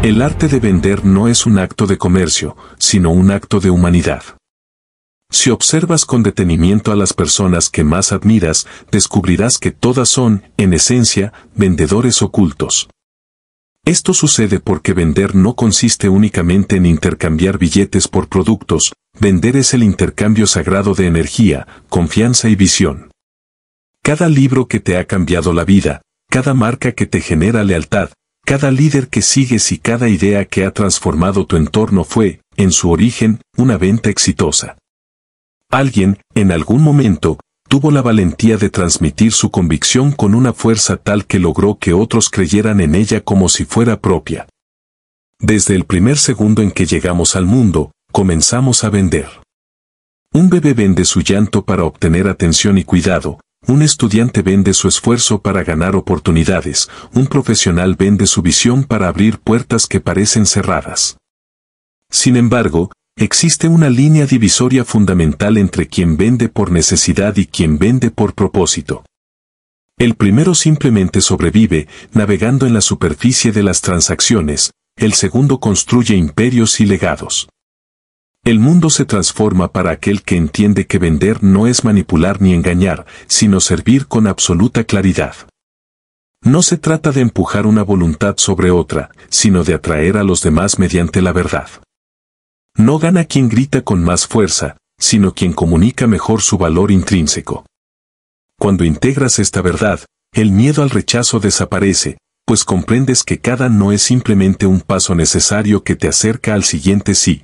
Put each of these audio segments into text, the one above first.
El arte de vender no es un acto de comercio, sino un acto de humanidad. Si observas con detenimiento a las personas que más admiras, descubrirás que todas son, en esencia, vendedores ocultos. Esto sucede porque vender no consiste únicamente en intercambiar billetes por productos, vender es el intercambio sagrado de energía, confianza y visión. Cada libro que te ha cambiado la vida, cada marca que te genera lealtad, cada líder que sigues y cada idea que ha transformado tu entorno fue, en su origen, una venta exitosa. Alguien, en algún momento, tuvo la valentía de transmitir su convicción con una fuerza tal que logró que otros creyeran en ella como si fuera propia. Desde el primer segundo en que llegamos al mundo, comenzamos a vender. Un bebé vende su llanto para obtener atención y cuidado, un estudiante vende su esfuerzo para ganar oportunidades, un profesional vende su visión para abrir puertas que parecen cerradas. Sin embargo, existe una línea divisoria fundamental entre quien vende por necesidad y quien vende por propósito. El primero simplemente sobrevive, navegando en la superficie de las transacciones, el segundo construye imperios y legados. El mundo se transforma para aquel que entiende que vender no es manipular ni engañar, sino servir con absoluta claridad. No se trata de empujar una voluntad sobre otra, sino de atraer a los demás mediante la verdad. No gana quien grita con más fuerza, sino quien comunica mejor su valor intrínseco. Cuando integras esta verdad, el miedo al rechazo desaparece, pues comprendes que cada no es simplemente un paso necesario que te acerca al siguiente sí.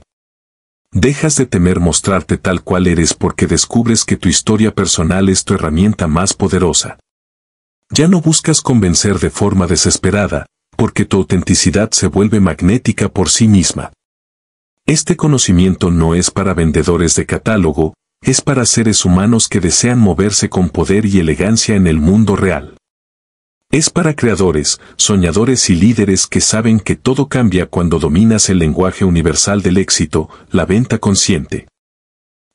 Dejas de temer mostrarte tal cual eres porque descubres que tu historia personal es tu herramienta más poderosa. Ya no buscas convencer de forma desesperada, porque tu autenticidad se vuelve magnética por sí misma. Este conocimiento no es para vendedores de catálogo, es para seres humanos que desean moverse con poder y elegancia en el mundo real. Es para creadores, soñadores y líderes que saben que todo cambia cuando dominas el lenguaje universal del éxito, la venta consciente.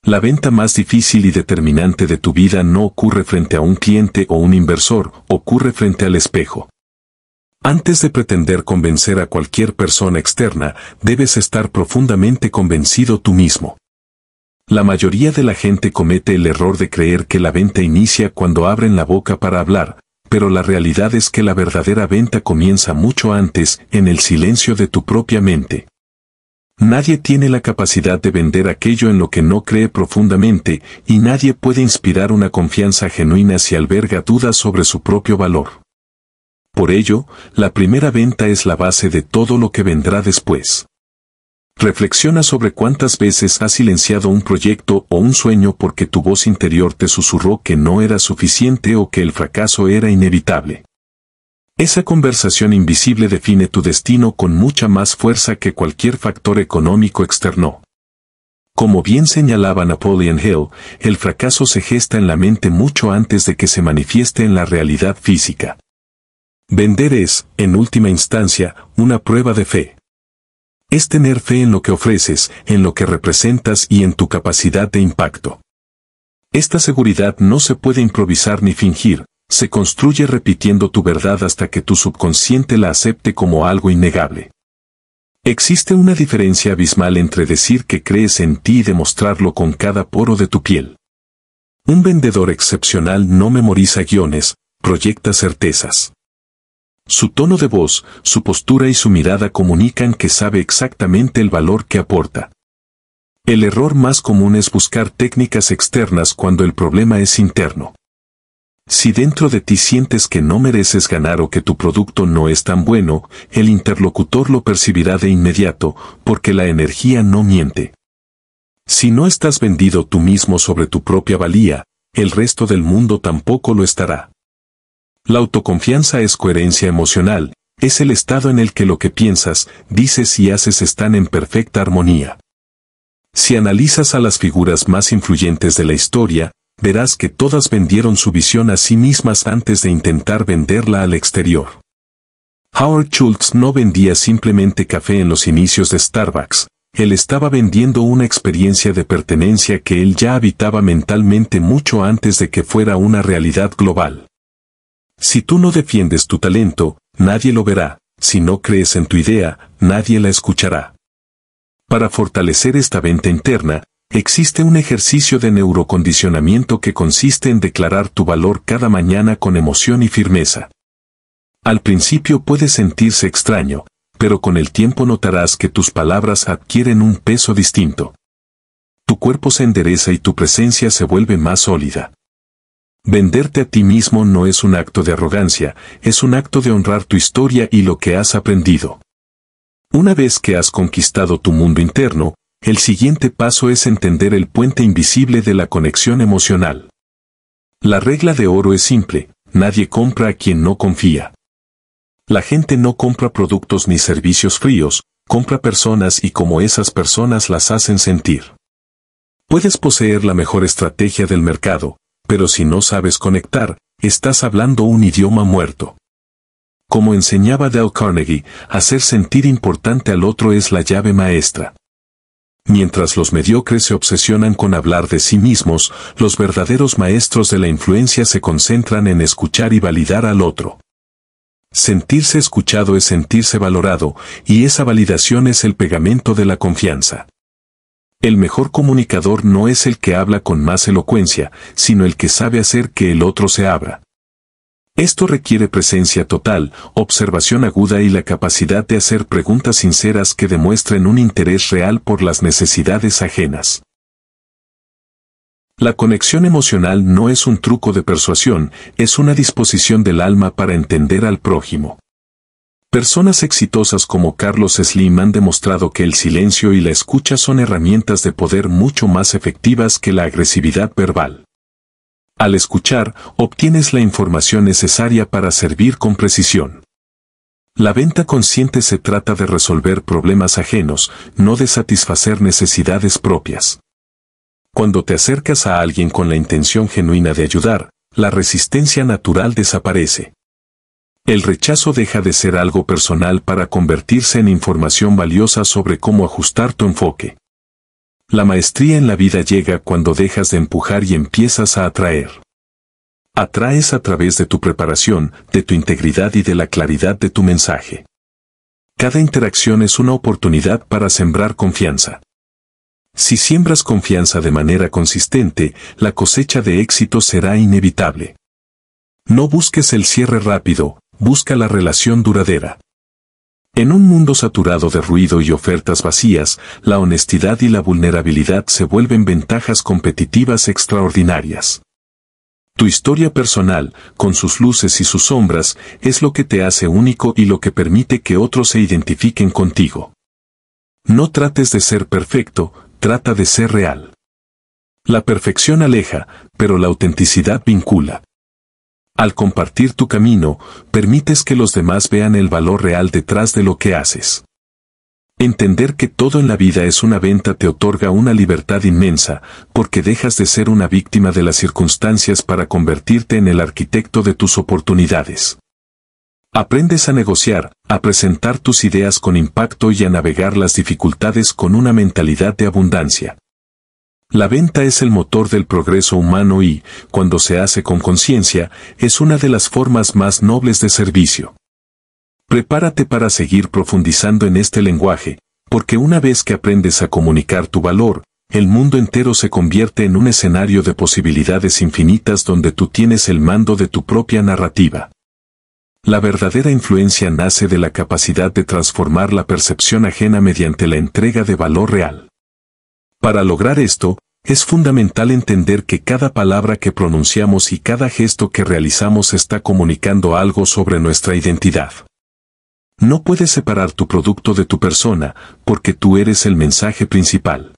La venta más difícil y determinante de tu vida no ocurre frente a un cliente o un inversor, ocurre frente al espejo. Antes de pretender convencer a cualquier persona externa, debes estar profundamente convencido tú mismo. La mayoría de la gente comete el error de creer que la venta inicia cuando abren la boca para hablar, pero la realidad es que la verdadera venta comienza mucho antes, en el silencio de tu propia mente. Nadie tiene la capacidad de vender aquello en lo que no cree profundamente, y nadie puede inspirar una confianza genuina si alberga dudas sobre su propio valor. Por ello, la primera venta es la base de todo lo que vendrá después. Reflexiona sobre cuántas veces has silenciado un proyecto o un sueño porque tu voz interior te susurró que no era suficiente o que el fracaso era inevitable. Esa conversación invisible define tu destino con mucha más fuerza que cualquier factor económico externo. Como bien señalaba Napoleon Hill, el fracaso se gesta en la mente mucho antes de que se manifieste en la realidad física. Vender es, en última instancia, una prueba de fe. Es tener fe en lo que ofreces, en lo que representas y en tu capacidad de impacto. Esta seguridad no se puede improvisar ni fingir, se construye repitiendo tu verdad hasta que tu subconsciente la acepte como algo innegable. Existe una diferencia abismal entre decir que crees en ti y demostrarlo con cada poro de tu piel. Un vendedor excepcional no memoriza guiones, proyecta certezas. Su tono de voz, su postura y su mirada comunican que sabe exactamente el valor que aporta. El error más común es buscar técnicas externas cuando el problema es interno. Si dentro de ti sientes que no mereces ganar o que tu producto no es tan bueno, el interlocutor lo percibirá de inmediato, porque la energía no miente. Si no estás vendido tú mismo sobre tu propia valía, el resto del mundo tampoco lo estará. La autoconfianza es coherencia emocional, es el estado en el que lo que piensas, dices y haces están en perfecta armonía. Si analizas a las figuras más influyentes de la historia, verás que todas vendieron su visión a sí mismas antes de intentar venderla al exterior. Howard Schultz no vendía simplemente café en los inicios de Starbucks, él estaba vendiendo una experiencia de pertenencia que él ya habitaba mentalmente mucho antes de que fuera una realidad global. Si tú no defiendes tu talento, nadie lo verá, Si no crees en tu idea, nadie la escuchará. Para fortalecer esta venta interna, existe un ejercicio de neurocondicionamiento que consiste en declarar tu valor cada mañana con emoción y firmeza. Al principio puede sentirse extraño, pero con el tiempo notarás que tus palabras adquieren un peso distinto. Tu cuerpo se endereza y tu presencia se vuelve más sólida. Venderte a ti mismo no es un acto de arrogancia, es un acto de honrar tu historia y lo que has aprendido. Una vez que has conquistado tu mundo interno, el siguiente paso es entender el puente invisible de la conexión emocional. La regla de oro es simple: nadie compra a quien no confía. La gente no compra productos ni servicios fríos, compra personas y cómo esas personas las hacen sentir. Puedes poseer la mejor estrategia del mercado, pero si no sabes conectar, estás hablando un idioma muerto. Como enseñaba Dale Carnegie, hacer sentir importante al otro es la llave maestra. Mientras los mediocres se obsesionan con hablar de sí mismos, los verdaderos maestros de la influencia se concentran en escuchar y validar al otro. Sentirse escuchado es sentirse valorado, y esa validación es el pegamento de la confianza. El mejor comunicador no es el que habla con más elocuencia, sino el que sabe hacer que el otro se abra. Esto requiere presencia total, observación aguda y la capacidad de hacer preguntas sinceras que demuestren un interés real por las necesidades ajenas. La conexión emocional no es un truco de persuasión, es una disposición del alma para entender al prójimo. Personas exitosas como Carlos Slim han demostrado que el silencio y la escucha son herramientas de poder mucho más efectivas que la agresividad verbal. Al escuchar, obtienes la información necesaria para servir con precisión. La venta consciente se trata de resolver problemas ajenos, no de satisfacer necesidades propias. Cuando te acercas a alguien con la intención genuina de ayudar, la resistencia natural desaparece. El rechazo deja de ser algo personal para convertirse en información valiosa sobre cómo ajustar tu enfoque. La maestría en la vida llega cuando dejas de empujar y empiezas a atraer. Atraes a través de tu preparación, de tu integridad y de la claridad de tu mensaje. Cada interacción es una oportunidad para sembrar confianza. Si siembras confianza de manera consistente, la cosecha de éxito será inevitable. No busques el cierre rápido, busca la relación duradera. En un mundo saturado de ruido y ofertas vacías, la honestidad y la vulnerabilidad se vuelven ventajas competitivas extraordinarias. Tu historia personal, con sus luces y sus sombras, es lo que te hace único y lo que permite que otros se identifiquen contigo. No trates de ser perfecto, trata de ser real. La perfección aleja, pero la autenticidad vincula. Al compartir tu camino, permites que los demás vean el valor real detrás de lo que haces. Entender que todo en la vida es una venta te otorga una libertad inmensa, porque dejas de ser una víctima de las circunstancias para convertirte en el arquitecto de tus oportunidades. Aprendes a negociar, a presentar tus ideas con impacto y a navegar las dificultades con una mentalidad de abundancia. La venta es el motor del progreso humano y, cuando se hace con conciencia, es una de las formas más nobles de servicio. Prepárate para seguir profundizando en este lenguaje, porque una vez que aprendes a comunicar tu valor, el mundo entero se convierte en un escenario de posibilidades infinitas donde tú tienes el mando de tu propia narrativa. La verdadera influencia nace de la capacidad de transformar la percepción ajena mediante la entrega de valor real. Para lograr esto, es fundamental entender que cada palabra que pronunciamos y cada gesto que realizamos está comunicando algo sobre nuestra identidad. No puedes separar tu producto de tu persona, porque tú eres el mensaje principal.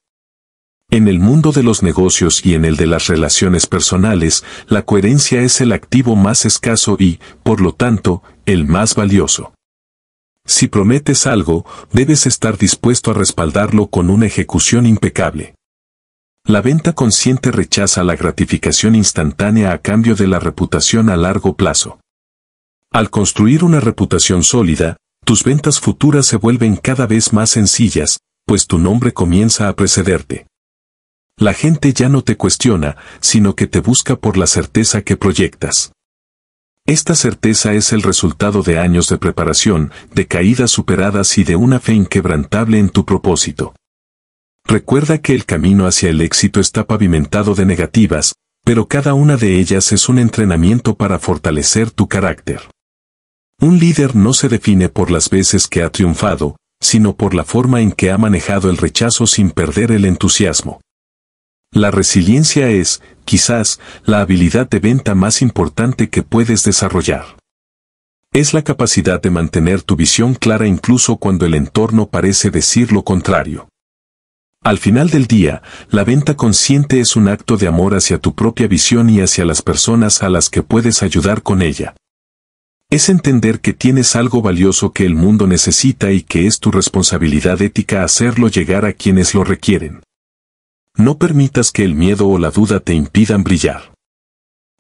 En el mundo de los negocios y en el de las relaciones personales, la coherencia es el activo más escaso y, por lo tanto, el más valioso. Si prometes algo, debes estar dispuesto a respaldarlo con una ejecución impecable. La venta consciente rechaza la gratificación instantánea a cambio de la reputación a largo plazo. Al construir una reputación sólida, tus ventas futuras se vuelven cada vez más sencillas, pues tu nombre comienza a precederte. La gente ya no te cuestiona, sino que te busca por la certeza que proyectas. Esta certeza es el resultado de años de preparación, de caídas superadas y de una fe inquebrantable en tu propósito. Recuerda que el camino hacia el éxito está pavimentado de negativas, pero cada una de ellas es un entrenamiento para fortalecer tu carácter. Un líder no se define por las veces que ha triunfado, sino por la forma en que ha manejado el rechazo sin perder el entusiasmo. La resiliencia es, quizás, la habilidad de venta más importante que puedes desarrollar. Es la capacidad de mantener tu visión clara incluso cuando el entorno parece decir lo contrario. Al final del día, la venta consciente es un acto de amor hacia tu propia visión y hacia las personas a las que puedes ayudar con ella. Es entender que tienes algo valioso que el mundo necesita y que es tu responsabilidad ética hacerlo llegar a quienes lo requieren. No permitas que el miedo o la duda te impidan brillar.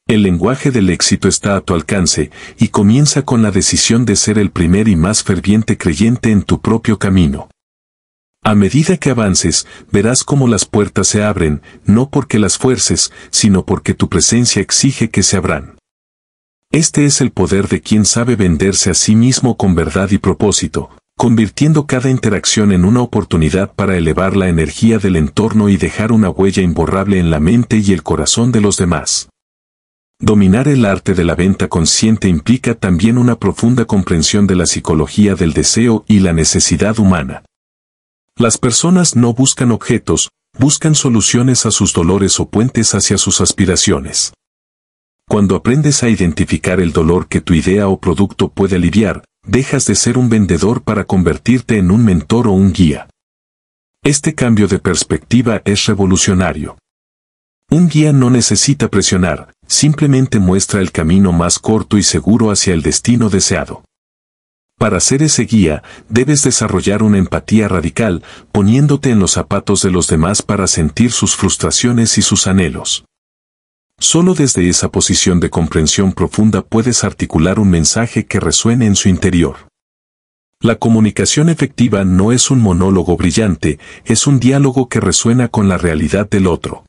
El lenguaje del éxito está a tu alcance y comienza con la decisión de ser el primer y más ferviente creyente en tu propio camino. A medida que avances, verás cómo las puertas se abren, no porque las fuerces, sino porque tu presencia exige que se abran. Este es el poder de quien sabe venderse a sí mismo con verdad y propósito, convirtiendo cada interacción en una oportunidad para elevar la energía del entorno y dejar una huella imborrable en la mente y el corazón de los demás. Dominar el arte de la venta consciente implica también una profunda comprensión de la psicología del deseo y la necesidad humana. Las personas no buscan objetos, buscan soluciones a sus dolores o puentes hacia sus aspiraciones. Cuando aprendes a identificar el dolor que tu idea o producto puede aliviar, dejas de ser un vendedor para convertirte en un mentor o un guía. Este cambio de perspectiva es revolucionario. Un guía no necesita presionar, simplemente muestra el camino más corto y seguro hacia el destino deseado. Para ser ese guía, debes desarrollar una empatía radical, poniéndote en los zapatos de los demás para sentir sus frustraciones y sus anhelos. Solo desde esa posición de comprensión profunda puedes articular un mensaje que resuene en su interior. La comunicación efectiva no es un monólogo brillante, es un diálogo que resuena con la realidad del otro.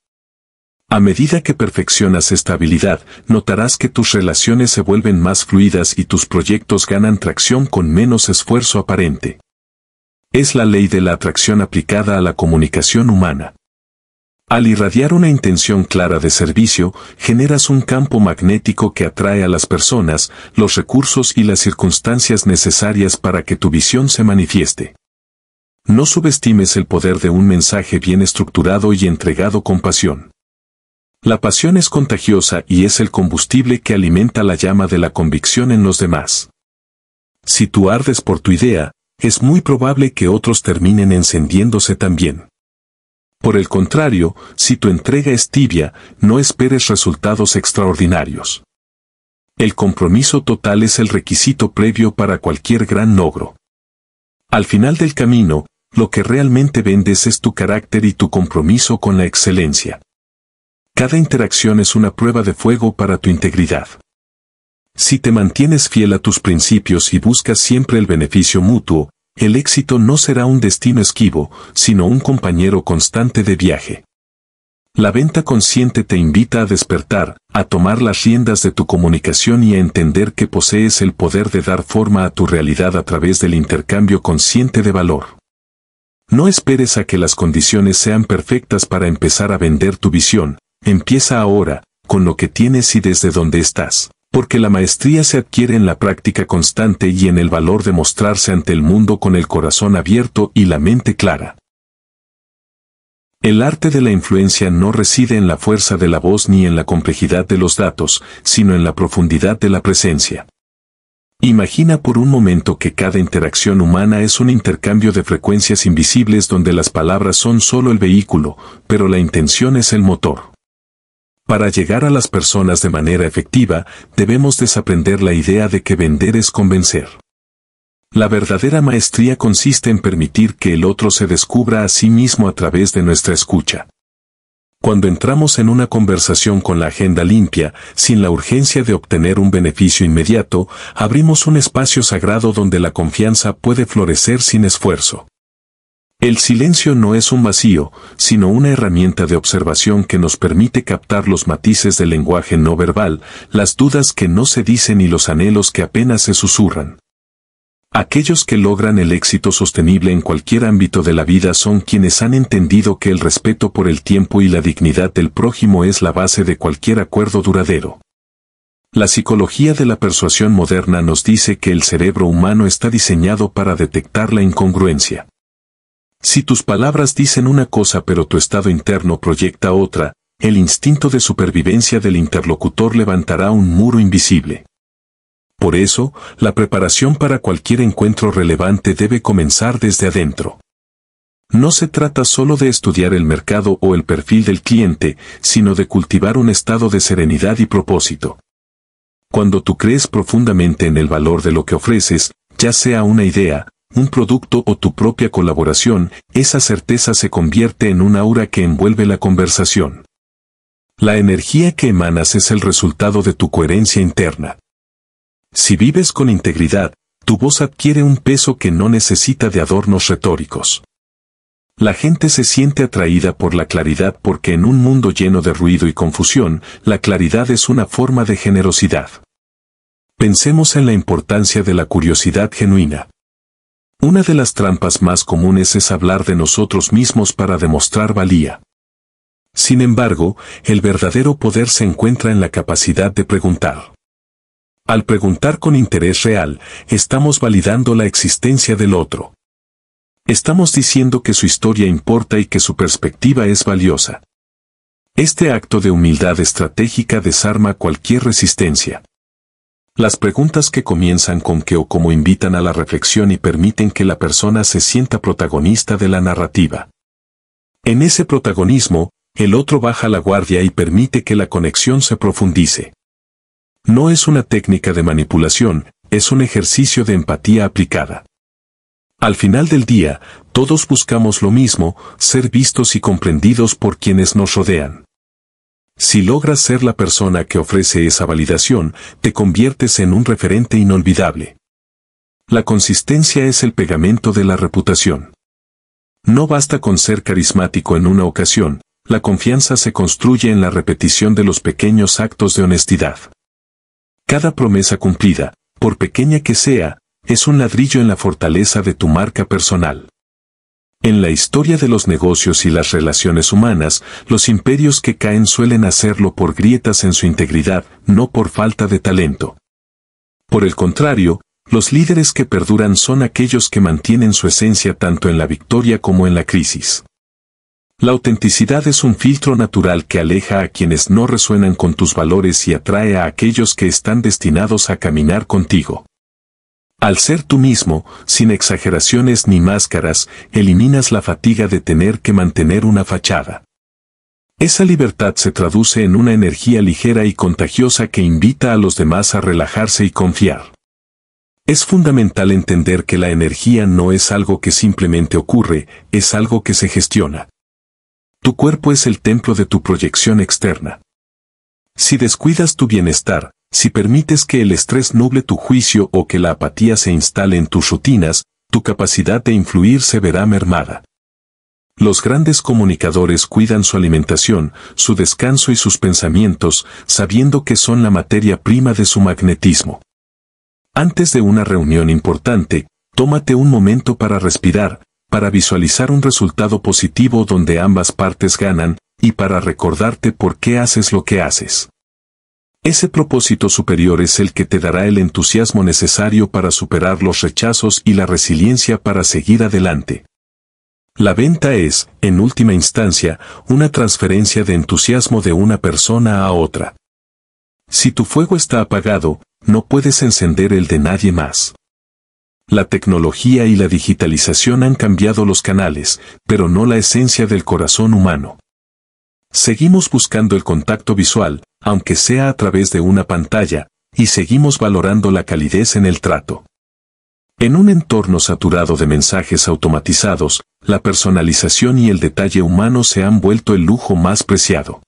A medida que perfeccionas esta habilidad, notarás que tus relaciones se vuelven más fluidas y tus proyectos ganan tracción con menos esfuerzo aparente. Es la ley de la atracción aplicada a la comunicación humana. Al irradiar una intención clara de servicio, generas un campo magnético que atrae a las personas, los recursos y las circunstancias necesarias para que tu visión se manifieste. No subestimes el poder de un mensaje bien estructurado y entregado con pasión. La pasión es contagiosa y es el combustible que alimenta la llama de la convicción en los demás. Si tú ardes por tu idea, es muy probable que otros terminen encendiéndose también. Por el contrario, si tu entrega es tibia, no esperes resultados extraordinarios. El compromiso total es el requisito previo para cualquier gran logro. Al final del camino, lo que realmente vendes es tu carácter y tu compromiso con la excelencia. Cada interacción es una prueba de fuego para tu integridad. Si te mantienes fiel a tus principios y buscas siempre el beneficio mutuo, el éxito no será un destino esquivo, sino un compañero constante de viaje. La venta consciente te invita a despertar, a tomar las riendas de tu comunicación y a entender que posees el poder de dar forma a tu realidad a través del intercambio consciente de valor. No esperes a que las condiciones sean perfectas para empezar a vender tu visión, empieza ahora, con lo que tienes y desde donde estás. Porque la maestría se adquiere en la práctica constante y en el valor de mostrarse ante el mundo con el corazón abierto y la mente clara. El arte de la influencia no reside en la fuerza de la voz ni en la complejidad de los datos, sino en la profundidad de la presencia. Imagina por un momento que cada interacción humana es un intercambio de frecuencias invisibles donde las palabras son solo el vehículo, pero la intención es el motor. Para llegar a las personas de manera efectiva, debemos desaprender la idea de que vender es convencer. La verdadera maestría consiste en permitir que el otro se descubra a sí mismo a través de nuestra escucha. Cuando entramos en una conversación con la agenda limpia, sin la urgencia de obtener un beneficio inmediato, abrimos un espacio sagrado donde la confianza puede florecer sin esfuerzo. El silencio no es un vacío, sino una herramienta de observación que nos permite captar los matices del lenguaje no verbal, las dudas que no se dicen y los anhelos que apenas se susurran. Aquellos que logran el éxito sostenible en cualquier ámbito de la vida son quienes han entendido que el respeto por el tiempo y la dignidad del prójimo es la base de cualquier acuerdo duradero. La psicología de la persuasión moderna nos dice que el cerebro humano está diseñado para detectar la incongruencia. Si tus palabras dicen una cosa pero tu estado interno proyecta otra, el instinto de supervivencia del interlocutor levantará un muro invisible. Por eso, la preparación para cualquier encuentro relevante debe comenzar desde adentro. No se trata solo de estudiar el mercado o el perfil del cliente, sino de cultivar un estado de serenidad y propósito. Cuando tú crees profundamente en el valor de lo que ofreces, ya sea una idea, un producto o tu propia colaboración, esa certeza se convierte en un aura que envuelve la conversación. La energía que emanas es el resultado de tu coherencia interna. Si vives con integridad, tu voz adquiere un peso que no necesita de adornos retóricos. La gente se siente atraída por la claridad porque en un mundo lleno de ruido y confusión, la claridad es una forma de generosidad. Pensemos en la importancia de la curiosidad genuina. Una de las trampas más comunes es hablar de nosotros mismos para demostrar valía. Sin embargo, el verdadero poder se encuentra en la capacidad de preguntar. Al preguntar con interés real, estamos validando la existencia del otro. Estamos diciendo que su historia importa y que su perspectiva es valiosa. Este acto de humildad estratégica desarma cualquier resistencia. Las preguntas que comienzan con qué o cómo invitan a la reflexión y permiten que la persona se sienta protagonista de la narrativa. En ese protagonismo, el otro baja la guardia y permite que la conexión se profundice. No es una técnica de manipulación, es un ejercicio de empatía aplicada. Al final del día, todos buscamos lo mismo, ser vistos y comprendidos por quienes nos rodean. Si logras ser la persona que ofrece esa validación, te conviertes en un referente inolvidable. La consistencia es el pegamento de la reputación. No basta con ser carismático en una ocasión, la confianza se construye en la repetición de los pequeños actos de honestidad. Cada promesa cumplida, por pequeña que sea, es un ladrillo en la fortaleza de tu marca personal. En la historia de los negocios y las relaciones humanas, los imperios que caen suelen hacerlo por grietas en su integridad, no por falta de talento. Por el contrario, los líderes que perduran son aquellos que mantienen su esencia tanto en la victoria como en la crisis. La autenticidad es un filtro natural que aleja a quienes no resuenan con tus valores y atrae a aquellos que están destinados a caminar contigo. Al ser tú mismo, sin exageraciones ni máscaras, eliminas la fatiga de tener que mantener una fachada. Esa libertad se traduce en una energía ligera y contagiosa que invita a los demás a relajarse y confiar. Es fundamental entender que la energía no es algo que simplemente ocurre, es algo que se gestiona. Tu cuerpo es el templo de tu proyección externa. Si descuidas tu bienestar, si permites que el estrés nuble tu juicio o que la apatía se instale en tus rutinas, tu capacidad de influir se verá mermada. Los grandes comunicadores cuidan su alimentación, su descanso y sus pensamientos, sabiendo que son la materia prima de su magnetismo. Antes de una reunión importante, tómate un momento para respirar, para visualizar un resultado positivo donde ambas partes ganan, y para recordarte por qué haces lo que haces. Ese propósito superior es el que te dará el entusiasmo necesario para superar los rechazos y la resiliencia para seguir adelante. La venta es, en última instancia, una transferencia de entusiasmo de una persona a otra. Si tu fuego está apagado, no puedes encender el de nadie más. La tecnología y la digitalización han cambiado los canales, pero no la esencia del corazón humano. Seguimos buscando el contacto visual, aunque sea a través de una pantalla, y seguimos valorando la calidez en el trato. En un entorno saturado de mensajes automatizados, la personalización y el detalle humano se han vuelto el lujo más preciado.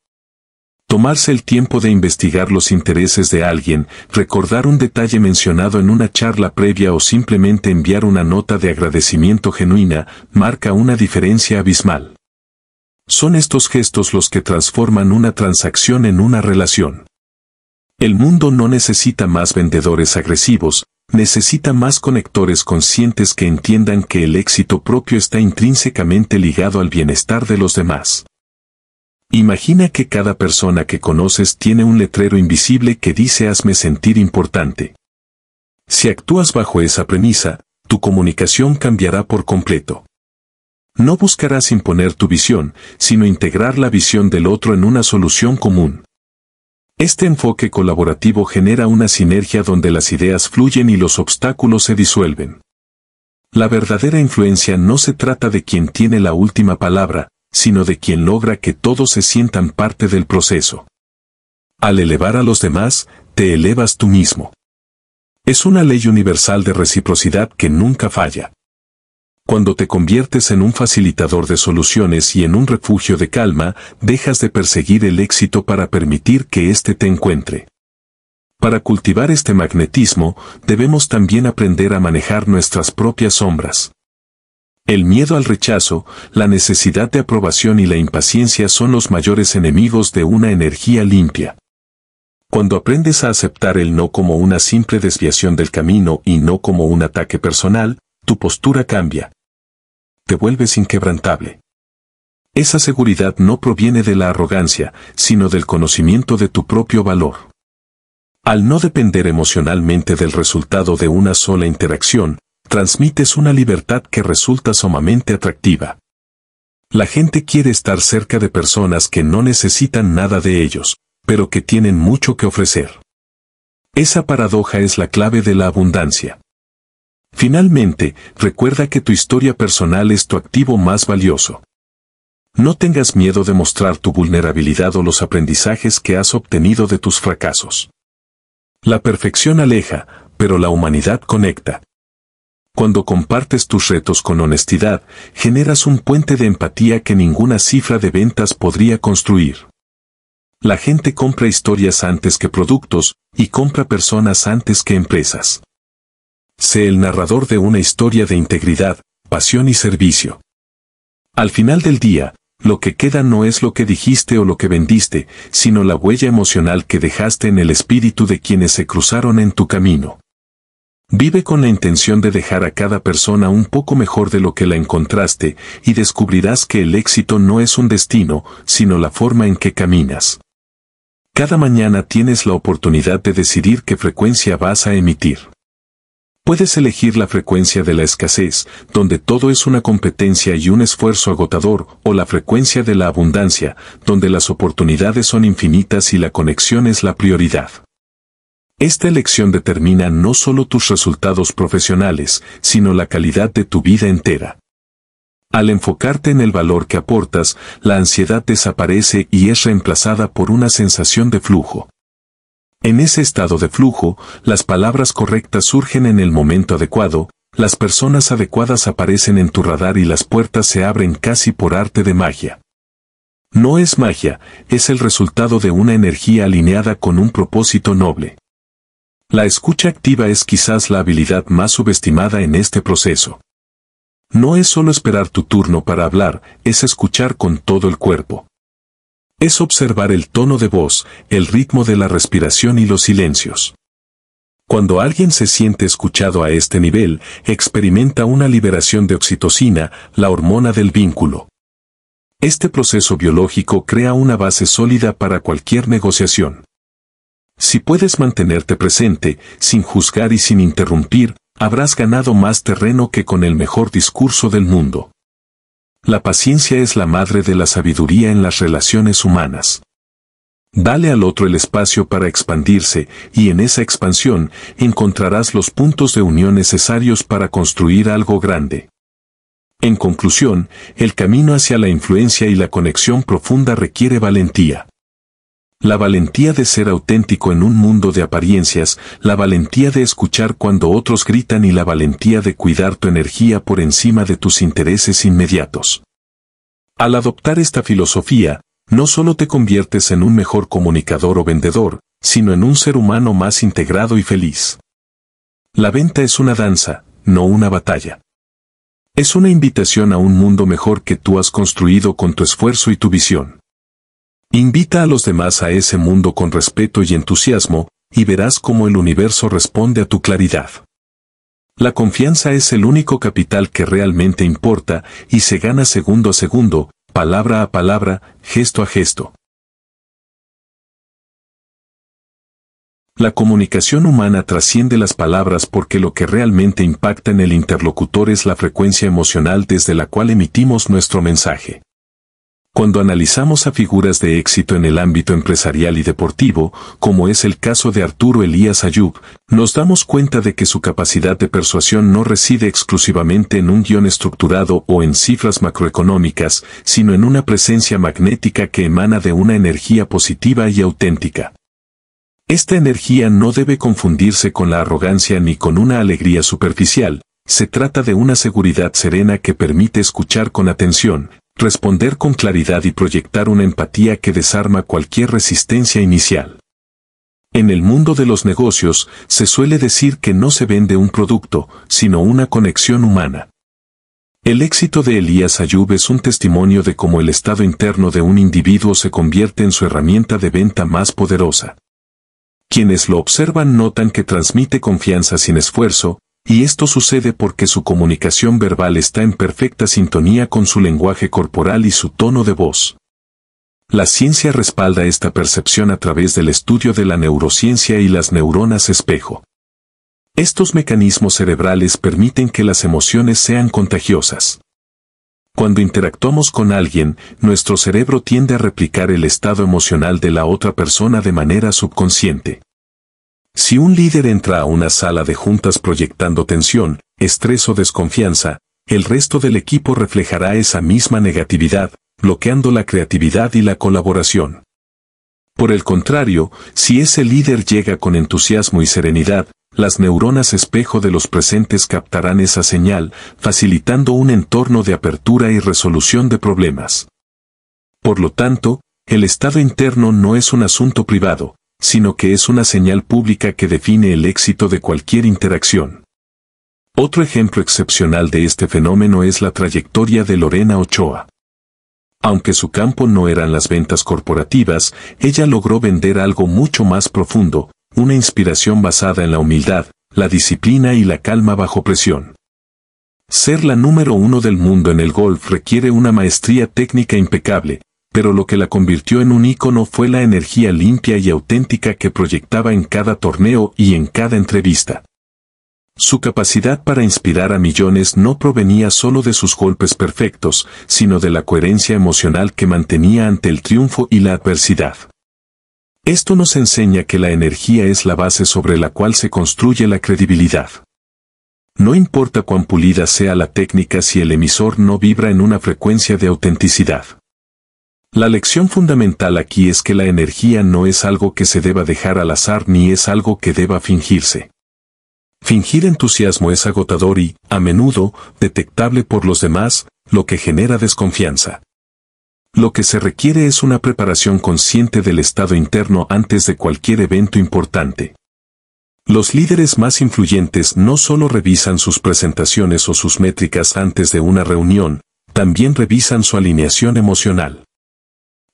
Tomarse el tiempo de investigar los intereses de alguien, recordar un detalle mencionado en una charla previa o simplemente enviar una nota de agradecimiento genuina, marca una diferencia abismal. Son estos gestos los que transforman una transacción en una relación. El mundo no necesita más vendedores agresivos, necesita más conectores conscientes que entiendan que el éxito propio está intrínsecamente ligado al bienestar de los demás. Imagina que cada persona que conoces tiene un letrero invisible que dice hazme sentir importante. Si actúas bajo esa premisa, tu comunicación cambiará por completo. No buscarás imponer tu visión, sino integrar la visión del otro en una solución común. Este enfoque colaborativo genera una sinergia donde las ideas fluyen y los obstáculos se disuelven. La verdadera influencia no se trata de quien tiene la última palabra, sino de quien logra que todos se sientan parte del proceso. Al elevar a los demás, te elevas tú mismo. Es una ley universal de reciprocidad que nunca falla. Cuando te conviertes en un facilitador de soluciones y en un refugio de calma, dejas de perseguir el éxito para permitir que éste te encuentre. Para cultivar este magnetismo, debemos también aprender a manejar nuestras propias sombras. El miedo al rechazo, la necesidad de aprobación y la impaciencia son los mayores enemigos de una energía limpia. Cuando aprendes a aceptar el no como una simple desviación del camino y no como un ataque personal, tu postura cambia. Te vuelves inquebrantable. Esa seguridad no proviene de la arrogancia, sino del conocimiento de tu propio valor. Al no depender emocionalmente del resultado de una sola interacción, transmites una libertad que resulta sumamente atractiva. La gente quiere estar cerca de personas que no necesitan nada de ellos, pero que tienen mucho que ofrecer. Esa paradoja es la clave de la abundancia. Finalmente, recuerda que tu historia personal es tu activo más valioso. No tengas miedo de mostrar tu vulnerabilidad o los aprendizajes que has obtenido de tus fracasos. La perfección aleja, pero la humanidad conecta. Cuando compartes tus retos con honestidad, generas un puente de empatía que ninguna cifra de ventas podría construir. La gente compra historias antes que productos, y compra personas antes que empresas. Sé el narrador de una historia de integridad, pasión y servicio. Al final del día, lo que queda no es lo que dijiste o lo que vendiste, sino la huella emocional que dejaste en el espíritu de quienes se cruzaron en tu camino. Vive con la intención de dejar a cada persona un poco mejor de lo que la encontraste, y descubrirás que el éxito no es un destino, sino la forma en que caminas. Cada mañana tienes la oportunidad de decidir qué frecuencia vas a emitir. Puedes elegir la frecuencia de la escasez, donde todo es una competencia y un esfuerzo agotador, o la frecuencia de la abundancia, donde las oportunidades son infinitas y la conexión es la prioridad. Esta elección determina no solo tus resultados profesionales, sino la calidad de tu vida entera. Al enfocarte en el valor que aportas, la ansiedad desaparece y es reemplazada por una sensación de flujo. En ese estado de flujo, las palabras correctas surgen en el momento adecuado, las personas adecuadas aparecen en tu radar y las puertas se abren casi por arte de magia. No es magia, es el resultado de una energía alineada con un propósito noble. La escucha activa es quizás la habilidad más subestimada en este proceso. No es solo esperar tu turno para hablar, es escuchar con todo el cuerpo. Es observar el tono de voz, el ritmo de la respiración y los silencios. Cuando alguien se siente escuchado a este nivel, experimenta una liberación de oxitocina, la hormona del vínculo. Este proceso biológico crea una base sólida para cualquier negociación. Si puedes mantenerte presente, sin juzgar y sin interrumpir, habrás ganado más terreno que con el mejor discurso del mundo. La paciencia es la madre de la sabiduría en las relaciones humanas. Dale al otro el espacio para expandirse, y en esa expansión encontrarás los puntos de unión necesarios para construir algo grande. En conclusión, el camino hacia la influencia y la conexión profunda requiere valentía. La valentía de ser auténtico en un mundo de apariencias, la valentía de escuchar cuando otros gritan y la valentía de cuidar tu energía por encima de tus intereses inmediatos. Al adoptar esta filosofía, no solo te conviertes en un mejor comunicador o vendedor, sino en un ser humano más integrado y feliz. La venta es una danza, no una batalla. Es una invitación a un mundo mejor que tú has construido con tu esfuerzo y tu visión. Invita a los demás a ese mundo con respeto y entusiasmo, y verás cómo el universo responde a tu claridad. La confianza es el único capital que realmente importa, y se gana segundo a segundo, palabra a palabra, gesto a gesto. La comunicación humana trasciende las palabras porque lo que realmente impacta en el interlocutor es la frecuencia emocional desde la cual emitimos nuestro mensaje. Cuando analizamos a figuras de éxito en el ámbito empresarial y deportivo, como es el caso de Arturo Elías Ayub, nos damos cuenta de que su capacidad de persuasión no reside exclusivamente en un guión estructurado o en cifras macroeconómicas, sino en una presencia magnética que emana de una energía positiva y auténtica. Esta energía no debe confundirse con la arrogancia ni con una alegría superficial, se trata de una seguridad serena que permite escuchar con atención, responder con claridad y proyectar una empatía que desarma cualquier resistencia inicial. En el mundo de los negocios, se suele decir que no se vende un producto, sino una conexión humana. El éxito de Elías Ayub es un testimonio de cómo el estado interno de un individuo se convierte en su herramienta de venta más poderosa. Quienes lo observan notan que transmite confianza sin esfuerzo, y esto sucede porque su comunicación verbal está en perfecta sintonía con su lenguaje corporal y su tono de voz. La ciencia respalda esta percepción a través del estudio de la neurociencia y las neuronas espejo. Estos mecanismos cerebrales permiten que las emociones sean contagiosas. Cuando interactuamos con alguien, nuestro cerebro tiende a replicar el estado emocional de la otra persona de manera subconsciente. Si un líder entra a una sala de juntas proyectando tensión, estrés o desconfianza, el resto del equipo reflejará esa misma negatividad, bloqueando la creatividad y la colaboración. Por el contrario, si ese líder llega con entusiasmo y serenidad, las neuronas espejo de los presentes captarán esa señal, facilitando un entorno de apertura y resolución de problemas. Por lo tanto, el estado interno no es un asunto privado, sino que es una señal pública que define el éxito de cualquier interacción. Otro ejemplo excepcional de este fenómeno es la trayectoria de Lorena Ochoa. Aunque su campo no eran las ventas corporativas, ella logró vender algo mucho más profundo, una inspiración basada en la humildad, la disciplina y la calma bajo presión. Ser la número 1 del mundo en el golf requiere una maestría técnica impecable, pero lo que la convirtió en un ícono fue la energía limpia y auténtica que proyectaba en cada torneo y en cada entrevista. Su capacidad para inspirar a millones no provenía solo de sus golpes perfectos, sino de la coherencia emocional que mantenía ante el triunfo y la adversidad. Esto nos enseña que la energía es la base sobre la cual se construye la credibilidad. No importa cuán pulida sea la técnica si el emisor no vibra en una frecuencia de autenticidad. La lección fundamental aquí es que la energía no es algo que se deba dejar al azar ni es algo que deba fingirse. Fingir entusiasmo es agotador y, a menudo, detectable por los demás, lo que genera desconfianza. Lo que se requiere es una preparación consciente del estado interno antes de cualquier evento importante. Los líderes más influyentes no solo revisan sus presentaciones o sus métricas antes de una reunión, también revisan su alineación emocional.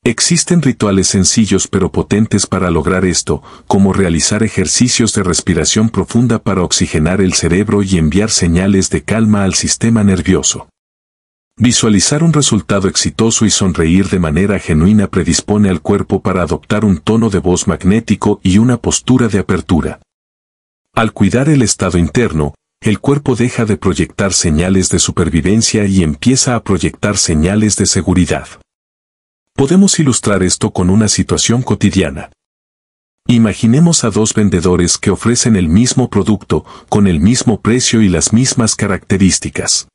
Existen rituales sencillos pero potentes para lograr esto, como realizar ejercicios de respiración profunda para oxigenar el cerebro y enviar señales de calma al sistema nervioso. Visualizar un resultado exitoso y sonreír de manera genuina predispone al cuerpo para adoptar un tono de voz magnético y una postura de apertura. Al cuidar el estado interno, el cuerpo deja de proyectar señales de supervivencia y empieza a proyectar señales de seguridad. Podemos ilustrar esto con una situación cotidiana. Imaginemos a dos vendedores que ofrecen el mismo producto, con el mismo precio y las mismas características.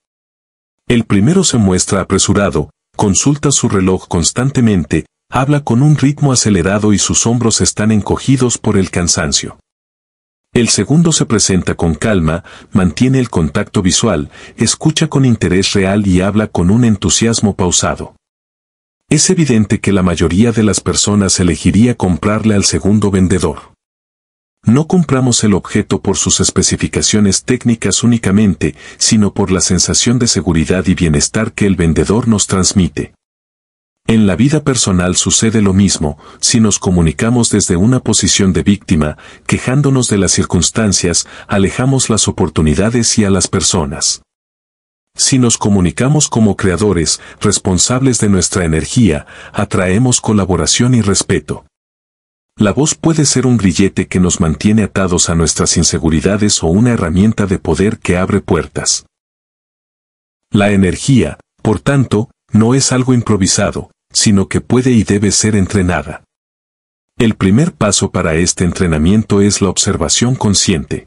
El primero se muestra apresurado, consulta su reloj constantemente, habla con un ritmo acelerado y sus hombros están encogidos por el cansancio. El segundo se presenta con calma, mantiene el contacto visual, escucha con interés real y habla con un entusiasmo pausado. Es evidente que la mayoría de las personas elegiría comprarle al segundo vendedor. No compramos el objeto por sus especificaciones técnicas únicamente, sino por la sensación de seguridad y bienestar que el vendedor nos transmite. En la vida personal sucede lo mismo, si nos comunicamos desde una posición de víctima, quejándonos de las circunstancias, alejamos las oportunidades y a las personas. Si nos comunicamos como creadores, responsables de nuestra energía, atraemos colaboración y respeto. La voz puede ser un grillete que nos mantiene atados a nuestras inseguridades o una herramienta de poder que abre puertas. La energía, por tanto, no es algo improvisado, sino que puede y debe ser entrenada. El primer paso para este entrenamiento es la observación consciente.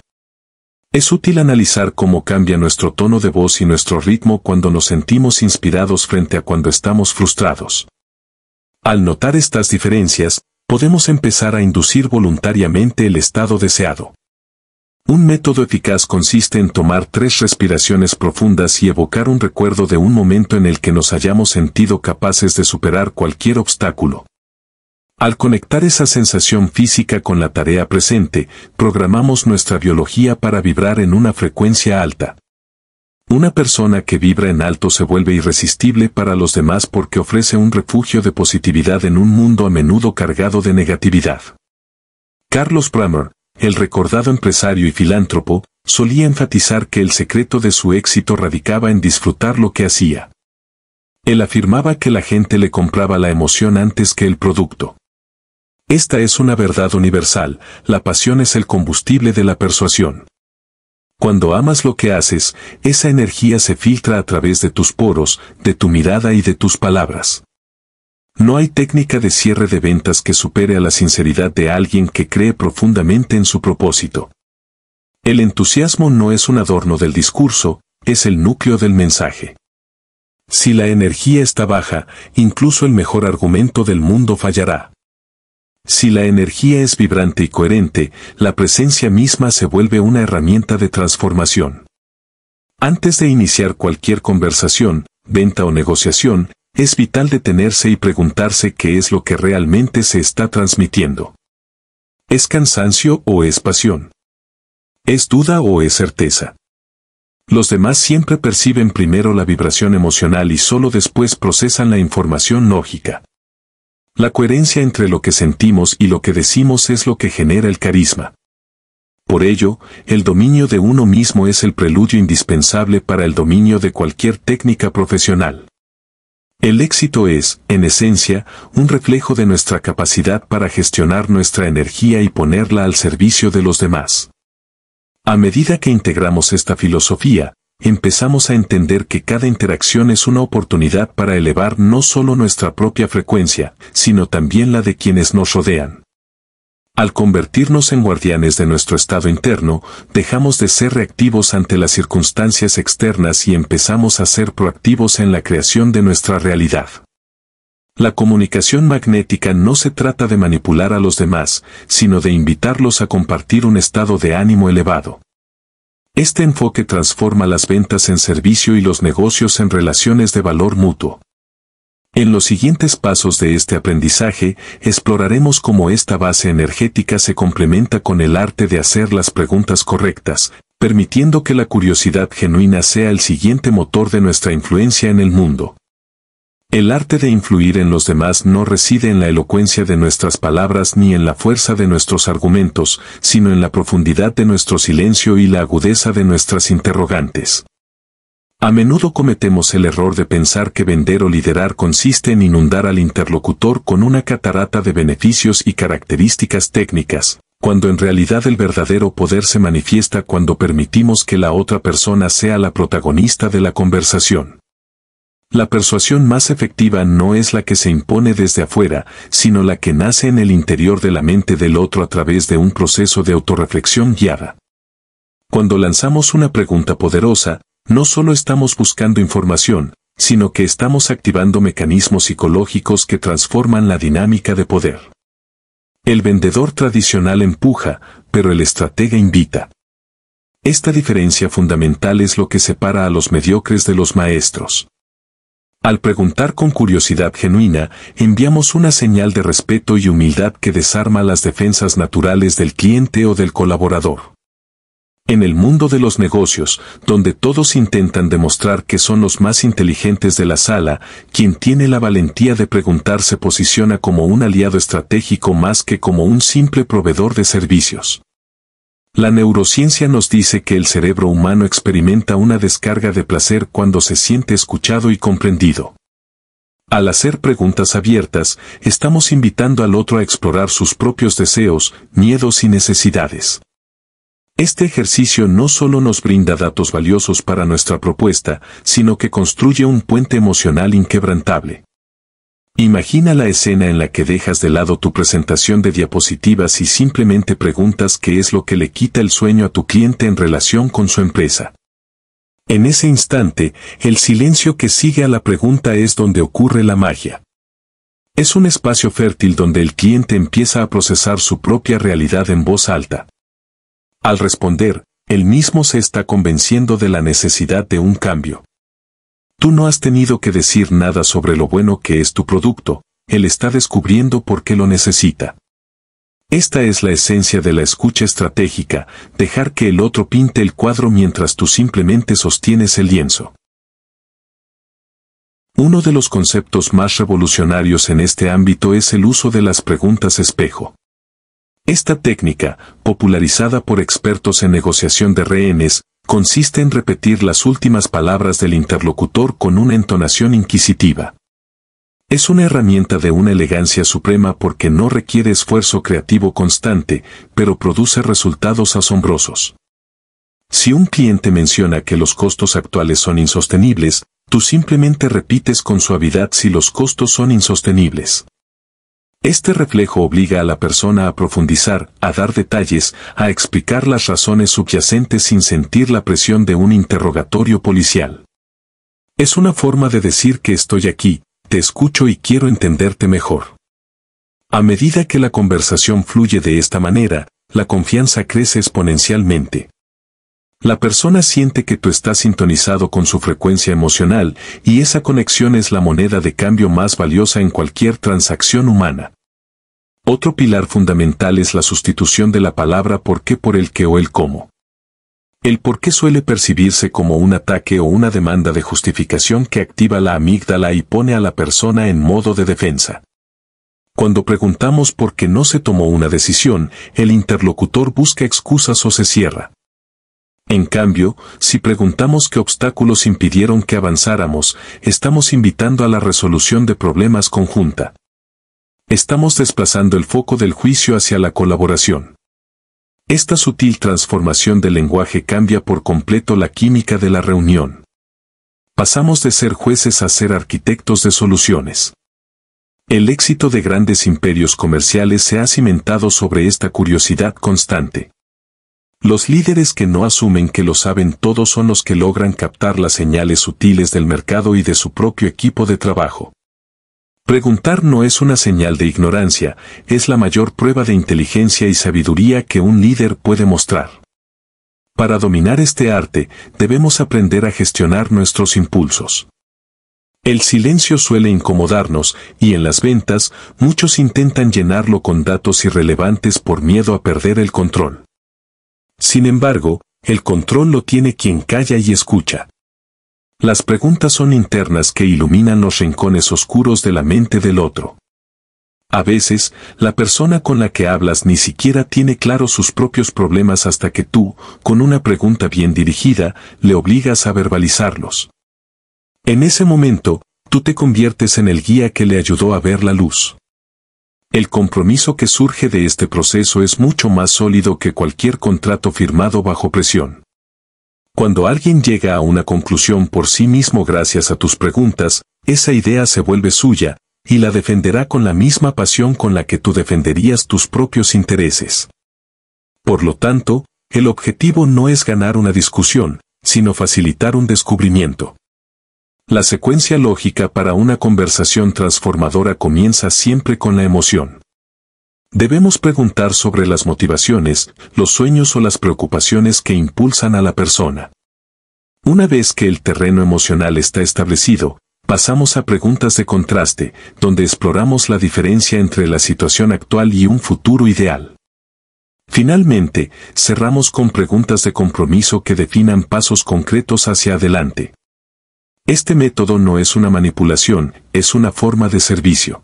Es útil analizar cómo cambia nuestro tono de voz y nuestro ritmo cuando nos sentimos inspirados frente a cuando estamos frustrados. Al notar estas diferencias, podemos empezar a inducir voluntariamente el estado deseado. Un método eficaz consiste en tomar 3 respiraciones profundas y evocar un recuerdo de un momento en el que nos hayamos sentido capaces de superar cualquier obstáculo. Al conectar esa sensación física con la tarea presente, programamos nuestra biología para vibrar en una frecuencia alta. Una persona que vibra en alto se vuelve irresistible para los demás porque ofrece un refugio de positividad en un mundo a menudo cargado de negatividad. Carlos Brammer, el recordado empresario y filántropo, solía enfatizar que el secreto de su éxito radicaba en disfrutar lo que hacía. Él afirmaba que la gente le compraba la emoción antes que el producto. Esta es una verdad universal, la pasión es el combustible de la persuasión. Cuando amas lo que haces, esa energía se filtra a través de tus poros, de tu mirada y de tus palabras. No hay técnica de cierre de ventas que supere a la sinceridad de alguien que cree profundamente en su propósito. El entusiasmo no es un adorno del discurso, es el núcleo del mensaje. Si la energía está baja, incluso el mejor argumento del mundo fallará. Si la energía es vibrante y coherente, la presencia misma se vuelve una herramienta de transformación. Antes de iniciar cualquier conversación, venta o negociación, es vital detenerse y preguntarse qué es lo que realmente se está transmitiendo. ¿Es cansancio o es pasión? ¿Es duda o es certeza? Los demás siempre perciben primero la vibración emocional y solo después procesan la información lógica. La coherencia entre lo que sentimos y lo que decimos es lo que genera el carisma. Por ello, el dominio de uno mismo es el preludio indispensable para el dominio de cualquier técnica profesional. El éxito es, en esencia, un reflejo de nuestra capacidad para gestionar nuestra energía y ponerla al servicio de los demás. A medida que integramos esta filosofía, empezamos a entender que cada interacción es una oportunidad para elevar no solo nuestra propia frecuencia, sino también la de quienes nos rodean. Al convertirnos en guardianes de nuestro estado interno, dejamos de ser reactivos ante las circunstancias externas y empezamos a ser proactivos en la creación de nuestra realidad. La comunicación magnética no se trata de manipular a los demás, sino de invitarlos a compartir un estado de ánimo elevado. Este enfoque transforma las ventas en servicio y los negocios en relaciones de valor mutuo. En los siguientes pasos de este aprendizaje, exploraremos cómo esta base energética se complementa con el arte de hacer las preguntas correctas, permitiendo que la curiosidad genuina sea el siguiente motor de nuestra influencia en el mundo. El arte de influir en los demás no reside en la elocuencia de nuestras palabras ni en la fuerza de nuestros argumentos, sino en la profundidad de nuestro silencio y la agudeza de nuestras interrogantes. A menudo cometemos el error de pensar que vender o liderar consiste en inundar al interlocutor con una catarata de beneficios y características técnicas, cuando en realidad el verdadero poder se manifiesta cuando permitimos que la otra persona sea la protagonista de la conversación. La persuasión más efectiva no es la que se impone desde afuera, sino la que nace en el interior de la mente del otro a través de un proceso de autorreflexión guiada. Cuando lanzamos una pregunta poderosa, no solo estamos buscando información, sino que estamos activando mecanismos psicológicos que transforman la dinámica de poder. El vendedor tradicional empuja, pero el estratega invita. Esta diferencia fundamental es lo que separa a los mediocres de los maestros. Al preguntar con curiosidad genuina, enviamos una señal de respeto y humildad que desarma las defensas naturales del cliente o del colaborador. En el mundo de los negocios, donde todos intentan demostrar que son los más inteligentes de la sala, quien tiene la valentía de preguntar se posiciona como un aliado estratégico más que como un simple proveedor de servicios. La neurociencia nos dice que el cerebro humano experimenta una descarga de placer cuando se siente escuchado y comprendido. Al hacer preguntas abiertas, estamos invitando al otro a explorar sus propios deseos, miedos y necesidades. Este ejercicio no solo nos brinda datos valiosos para nuestra propuesta, sino que construye un puente emocional inquebrantable. Imagina la escena en la que dejas de lado tu presentación de diapositivas y simplemente preguntas qué es lo que le quita el sueño a tu cliente en relación con su empresa. En ese instante, el silencio que sigue a la pregunta es donde ocurre la magia. Es un espacio fértil donde el cliente empieza a procesar su propia realidad en voz alta. Al responder, él mismo se está convenciendo de la necesidad de un cambio. Tú no has tenido que decir nada sobre lo bueno que es tu producto, él está descubriendo por qué lo necesita. Esta es la esencia de la escucha estratégica, dejar que el otro pinte el cuadro mientras tú simplemente sostienes el lienzo. Uno de los conceptos más revolucionarios en este ámbito es el uso de las preguntas espejo. Esta técnica, popularizada por expertos en negociación de rehenes, consiste en repetir las últimas palabras del interlocutor con una entonación inquisitiva. Es una herramienta de una elegancia suprema porque no requiere esfuerzo creativo constante, pero produce resultados asombrosos. Si un cliente menciona que los costos actuales son insostenibles, tú simplemente repites con suavidad si los costos son insostenibles. Este reflejo obliga a la persona a profundizar, a dar detalles, a explicar las razones subyacentes sin sentir la presión de un interrogatorio policial. Es una forma de decir que estoy aquí, te escucho y quiero entenderte mejor. A medida que la conversación fluye de esta manera, la confianza crece exponencialmente. La persona siente que tú estás sintonizado con su frecuencia emocional, y esa conexión es la moneda de cambio más valiosa en cualquier transacción humana. Otro pilar fundamental es la sustitución de la palabra por qué por el qué o el cómo. El por qué suele percibirse como un ataque o una demanda de justificación que activa la amígdala y pone a la persona en modo de defensa. Cuando preguntamos por qué no se tomó una decisión, el interlocutor busca excusas o se cierra. En cambio, si preguntamos qué obstáculos impidieron que avanzáramos, estamos invitando a la resolución de problemas conjunta. Estamos desplazando el foco del juicio hacia la colaboración. Esta sutil transformación del lenguaje cambia por completo la química de la reunión. Pasamos de ser jueces a ser arquitectos de soluciones. El éxito de grandes imperios comerciales se ha cimentado sobre esta curiosidad constante. Los líderes que no asumen que lo saben todo son los que logran captar las señales sutiles del mercado y de su propio equipo de trabajo. Preguntar no es una señal de ignorancia, es la mayor prueba de inteligencia y sabiduría que un líder puede mostrar. Para dominar este arte, debemos aprender a gestionar nuestros impulsos. El silencio suele incomodarnos, y en las ventas, muchos intentan llenarlo con datos irrelevantes por miedo a perder el control. Sin embargo, el control lo tiene quien calla y escucha. Las preguntas son linternas que iluminan los rincones oscuros de la mente del otro. A veces, la persona con la que hablas ni siquiera tiene claros sus propios problemas hasta que tú, con una pregunta bien dirigida, le obligas a verbalizarlos. En ese momento, tú te conviertes en el guía que le ayudó a ver la luz. El compromiso que surge de este proceso es mucho más sólido que cualquier contrato firmado bajo presión. Cuando alguien llega a una conclusión por sí mismo gracias a tus preguntas, esa idea se vuelve suya, y la defenderá con la misma pasión con la que tú defenderías tus propios intereses. Por lo tanto, el objetivo no es ganar una discusión, sino facilitar un descubrimiento. La secuencia lógica para una conversación transformadora comienza siempre con la emoción. Debemos preguntar sobre las motivaciones, los sueños o las preocupaciones que impulsan a la persona. Una vez que el terreno emocional está establecido, pasamos a preguntas de contraste, donde exploramos la diferencia entre la situación actual y un futuro ideal. Finalmente, cerramos con preguntas de compromiso que definan pasos concretos hacia adelante. Este método no es una manipulación, es una forma de servicio.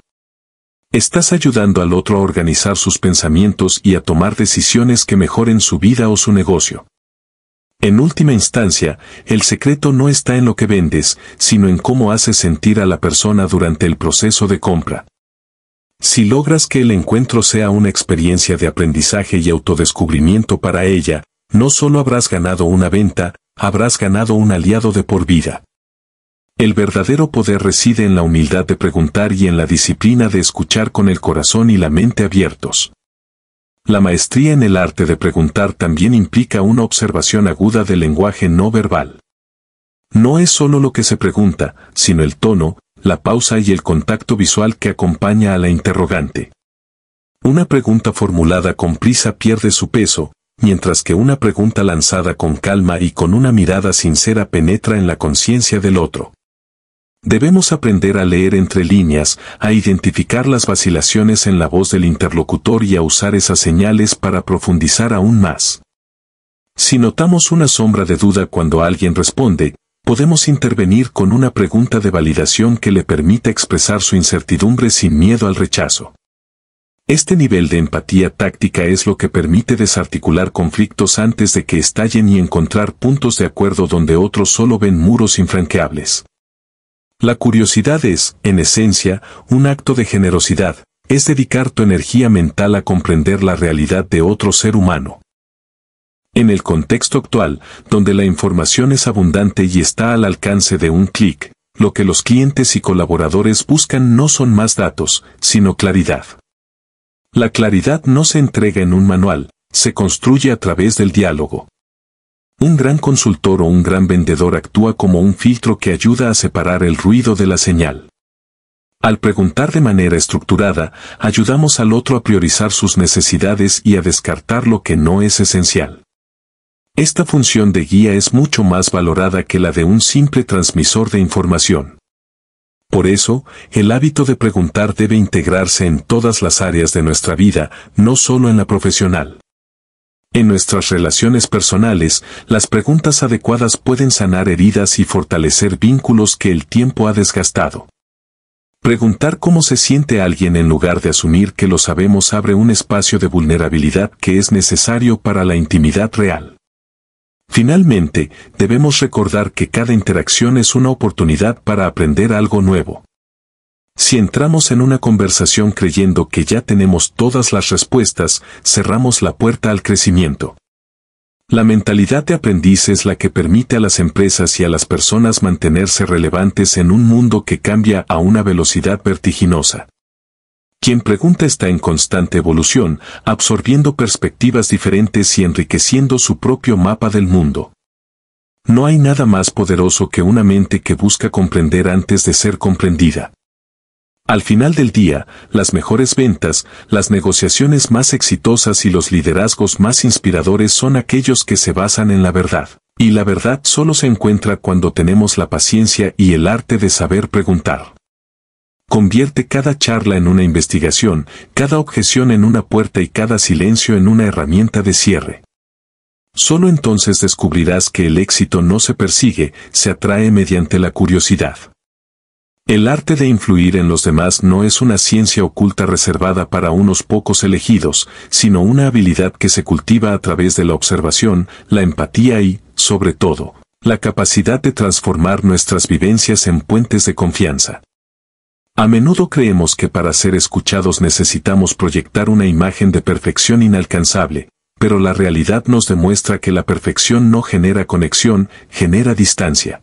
Estás ayudando al otro a organizar sus pensamientos y a tomar decisiones que mejoren su vida o su negocio. En última instancia, el secreto no está en lo que vendes, sino en cómo haces sentir a la persona durante el proceso de compra. Si logras que el encuentro sea una experiencia de aprendizaje y autodescubrimiento para ella, no solo habrás ganado una venta, habrás ganado un aliado de por vida. El verdadero poder reside en la humildad de preguntar y en la disciplina de escuchar con el corazón y la mente abiertos. La maestría en el arte de preguntar también implica una observación aguda del lenguaje no verbal. No es solo lo que se pregunta, sino el tono, la pausa y el contacto visual que acompaña a la interrogante. Una pregunta formulada con prisa pierde su peso, mientras que una pregunta lanzada con calma y con una mirada sincera penetra en la conciencia del otro. Debemos aprender a leer entre líneas, a identificar las vacilaciones en la voz del interlocutor y a usar esas señales para profundizar aún más. Si notamos una sombra de duda cuando alguien responde, podemos intervenir con una pregunta de validación que le permita expresar su incertidumbre sin miedo al rechazo. Este nivel de empatía táctica es lo que permite desarticular conflictos antes de que estallen y encontrar puntos de acuerdo donde otros solo ven muros infranqueables. La curiosidad es, en esencia, un acto de generosidad, es dedicar tu energía mental a comprender la realidad de otro ser humano. En el contexto actual, donde la información es abundante y está al alcance de un clic, lo que los clientes y colaboradores buscan no son más datos, sino claridad. La claridad no se entrega en un manual, se construye a través del diálogo. Un gran consultor o un gran vendedor actúa como un filtro que ayuda a separar el ruido de la señal. Al preguntar de manera estructurada, ayudamos al otro a priorizar sus necesidades y a descartar lo que no es esencial. Esta función de guía es mucho más valorada que la de un simple transmisor de información. Por eso, el hábito de preguntar debe integrarse en todas las áreas de nuestra vida, no solo en la profesional. En nuestras relaciones personales, las preguntas adecuadas pueden sanar heridas y fortalecer vínculos que el tiempo ha desgastado. Preguntar cómo se siente alguien en lugar de asumir que lo sabemos abre un espacio de vulnerabilidad que es necesario para la intimidad real. Finalmente, debemos recordar que cada interacción es una oportunidad para aprender algo nuevo. Si entramos en una conversación creyendo que ya tenemos todas las respuestas, cerramos la puerta al crecimiento. La mentalidad de aprendiz es la que permite a las empresas y a las personas mantenerse relevantes en un mundo que cambia a una velocidad vertiginosa. Quien pregunta está en constante evolución, absorbiendo perspectivas diferentes y enriqueciendo su propio mapa del mundo. No hay nada más poderoso que una mente que busca comprender antes de ser comprendida. Al final del día, las mejores ventas, las negociaciones más exitosas y los liderazgos más inspiradores son aquellos que se basan en la verdad. Y la verdad solo se encuentra cuando tenemos la paciencia y el arte de saber preguntar. Convierte cada charla en una investigación, cada objeción en una puerta y cada silencio en una herramienta de cierre. Solo entonces descubrirás que el éxito no se persigue, se atrae mediante la curiosidad. El arte de influir en los demás no es una ciencia oculta reservada para unos pocos elegidos, sino una habilidad que se cultiva a través de la observación, la empatía y, sobre todo, la capacidad de transformar nuestras vivencias en puentes de confianza. A menudo creemos que para ser escuchados necesitamos proyectar una imagen de perfección inalcanzable, pero la realidad nos demuestra que la perfección no genera conexión, genera distancia.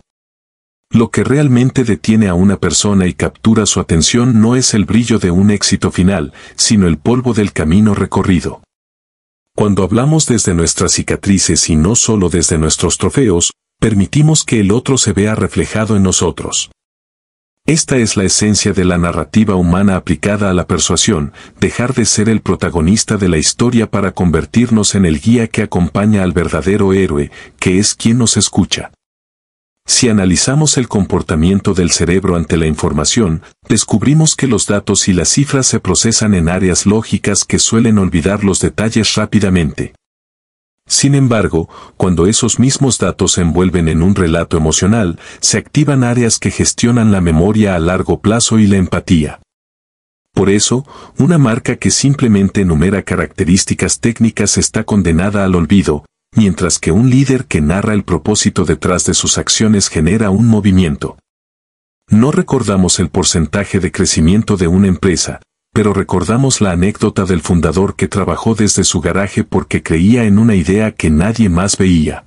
Lo que realmente detiene a una persona y captura su atención no es el brillo de un éxito final, sino el polvo del camino recorrido. Cuando hablamos desde nuestras cicatrices y no solo desde nuestros trofeos, permitimos que el otro se vea reflejado en nosotros. Esta es la esencia de la narrativa humana aplicada a la persuasión, dejar de ser el protagonista de la historia para convertirnos en el guía que acompaña al verdadero héroe, que es quien nos escucha. Si analizamos el comportamiento del cerebro ante la información, descubrimos que los datos y las cifras se procesan en áreas lógicas que suelen olvidar los detalles rápidamente. Sin embargo, cuando esos mismos datos se envuelven en un relato emocional, se activan áreas que gestionan la memoria a largo plazo y la empatía. Por eso, una marca que simplemente enumera características técnicas está condenada al olvido, mientras que un líder que narra el propósito detrás de sus acciones genera un movimiento. No recordamos el porcentaje de crecimiento de una empresa, pero recordamos la anécdota del fundador que trabajó desde su garaje porque creía en una idea que nadie más veía.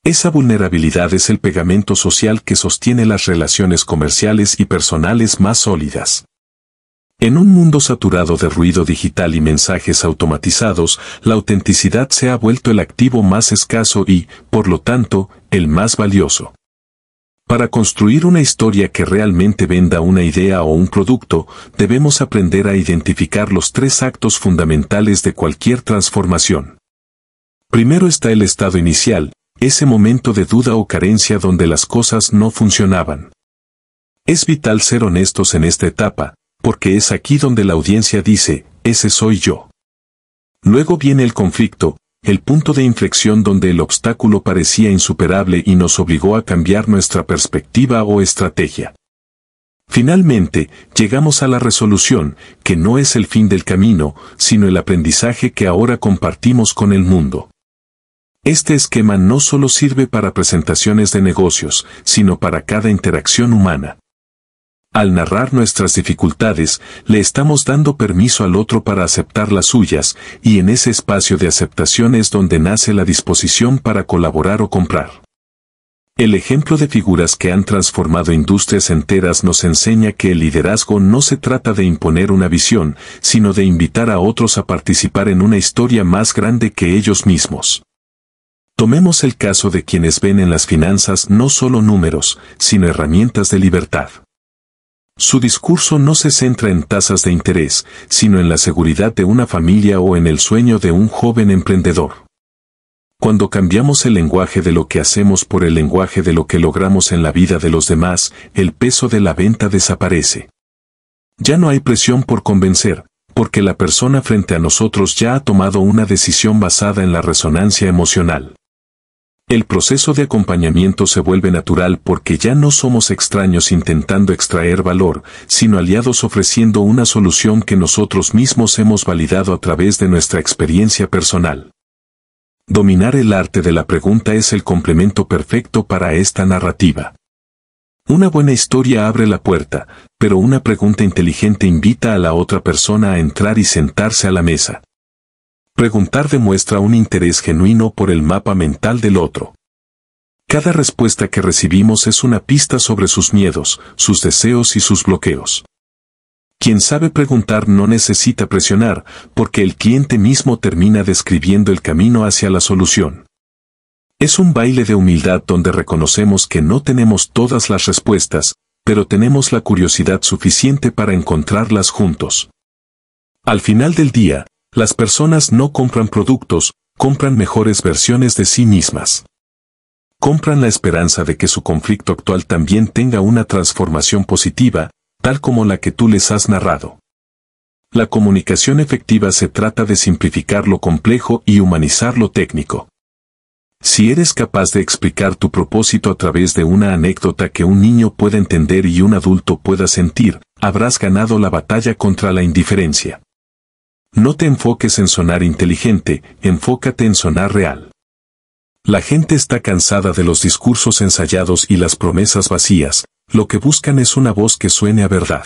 Esa vulnerabilidad es el pegamento social que sostiene las relaciones comerciales y personales más sólidas. En un mundo saturado de ruido digital y mensajes automatizados, la autenticidad se ha vuelto el activo más escaso y, por lo tanto, el más valioso. Para construir una historia que realmente venda una idea o un producto, debemos aprender a identificar los 3 actos fundamentales de cualquier transformación. Primero está el estado inicial, ese momento de duda o carencia donde las cosas no funcionaban. Es vital ser honestos en esta etapa, porque es aquí donde la audiencia dice, ese soy yo. Luego viene el conflicto, el punto de inflexión donde el obstáculo parecía insuperable y nos obligó a cambiar nuestra perspectiva o estrategia. Finalmente, llegamos a la resolución, que no es el fin del camino, sino el aprendizaje que ahora compartimos con el mundo. Este esquema no solo sirve para presentaciones de negocios, sino para cada interacción humana. Al narrar nuestras dificultades, le estamos dando permiso al otro para aceptar las suyas, y en ese espacio de aceptación es donde nace la disposición para colaborar o comprar. El ejemplo de figuras que han transformado industrias enteras nos enseña que el liderazgo no se trata de imponer una visión, sino de invitar a otros a participar en una historia más grande que ellos mismos. Tomemos el caso de quienes ven en las finanzas no solo números, sino herramientas de libertad. Su discurso no se centra en tasas de interés, sino en la seguridad de una familia o en el sueño de un joven emprendedor. Cuando cambiamos el lenguaje de lo que hacemos por el lenguaje de lo que logramos en la vida de los demás, el peso de la venta desaparece. Ya no hay presión por convencer, porque la persona frente a nosotros ya ha tomado una decisión basada en la resonancia emocional. El proceso de acompañamiento se vuelve natural porque ya no somos extraños intentando extraer valor, sino aliados ofreciendo una solución que nosotros mismos hemos validado a través de nuestra experiencia personal. Dominar el arte de la pregunta es el complemento perfecto para esta narrativa. Una buena historia abre la puerta, pero una pregunta inteligente invita a la otra persona a entrar y sentarse a la mesa. Preguntar demuestra un interés genuino por el mapa mental del otro. Cada respuesta que recibimos es una pista sobre sus miedos, sus deseos y sus bloqueos. Quien sabe preguntar no necesita presionar, porque el cliente mismo termina describiendo el camino hacia la solución. Es un baile de humildad donde reconocemos que no tenemos todas las respuestas, pero tenemos la curiosidad suficiente para encontrarlas juntos. Al final del día, las personas no compran productos, compran mejores versiones de sí mismas. Compran la esperanza de que su conflicto actual también tenga una transformación positiva, tal como la que tú les has narrado. La comunicación efectiva se trata de simplificar lo complejo y humanizar lo técnico. Si eres capaz de explicar tu propósito a través de una anécdota que un niño pueda entender y un adulto pueda sentir, habrás ganado la batalla contra la indiferencia. No te enfoques en sonar inteligente, enfócate en sonar real. La gente está cansada de los discursos ensayados y las promesas vacías, lo que buscan es una voz que suene a verdad.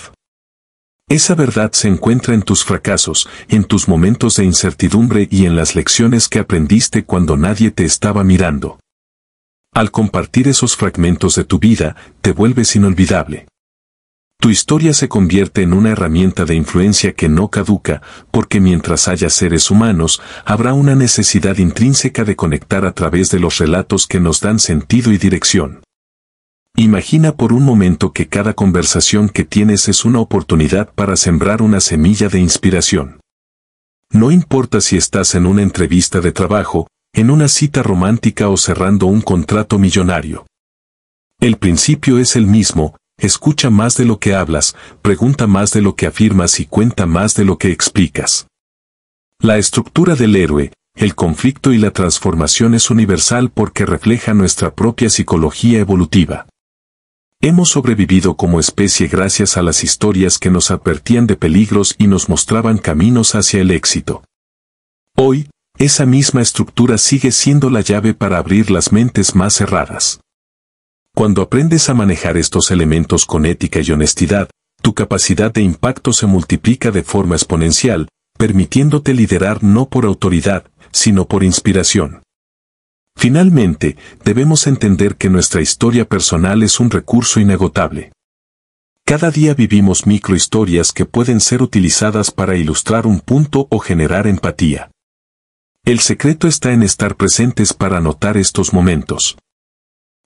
Esa verdad se encuentra en tus fracasos, en tus momentos de incertidumbre y en las lecciones que aprendiste cuando nadie te estaba mirando. Al compartir esos fragmentos de tu vida, te vuelves inolvidable. Tu historia se convierte en una herramienta de influencia que no caduca, porque mientras haya seres humanos, habrá una necesidad intrínseca de conectar a través de los relatos que nos dan sentido y dirección. Imagina por un momento que cada conversación que tienes es una oportunidad para sembrar una semilla de inspiración. No importa si estás en una entrevista de trabajo, en una cita romántica o cerrando un contrato millonario. El principio es el mismo: escucha más de lo que hablas, pregunta más de lo que afirmas y cuenta más de lo que explicas. La estructura del héroe, el conflicto y la transformación es universal porque refleja nuestra propia psicología evolutiva. Hemos sobrevivido como especie gracias a las historias que nos advertían de peligros y nos mostraban caminos hacia el éxito. Hoy, esa misma estructura sigue siendo la llave para abrir las mentes más cerradas. Cuando aprendes a manejar estos elementos con ética y honestidad, tu capacidad de impacto se multiplica de forma exponencial, permitiéndote liderar no por autoridad, sino por inspiración. Finalmente, debemos entender que nuestra historia personal es un recurso inagotable. Cada día vivimos microhistorias que pueden ser utilizadas para ilustrar un punto o generar empatía. El secreto está en estar presentes para notar estos momentos.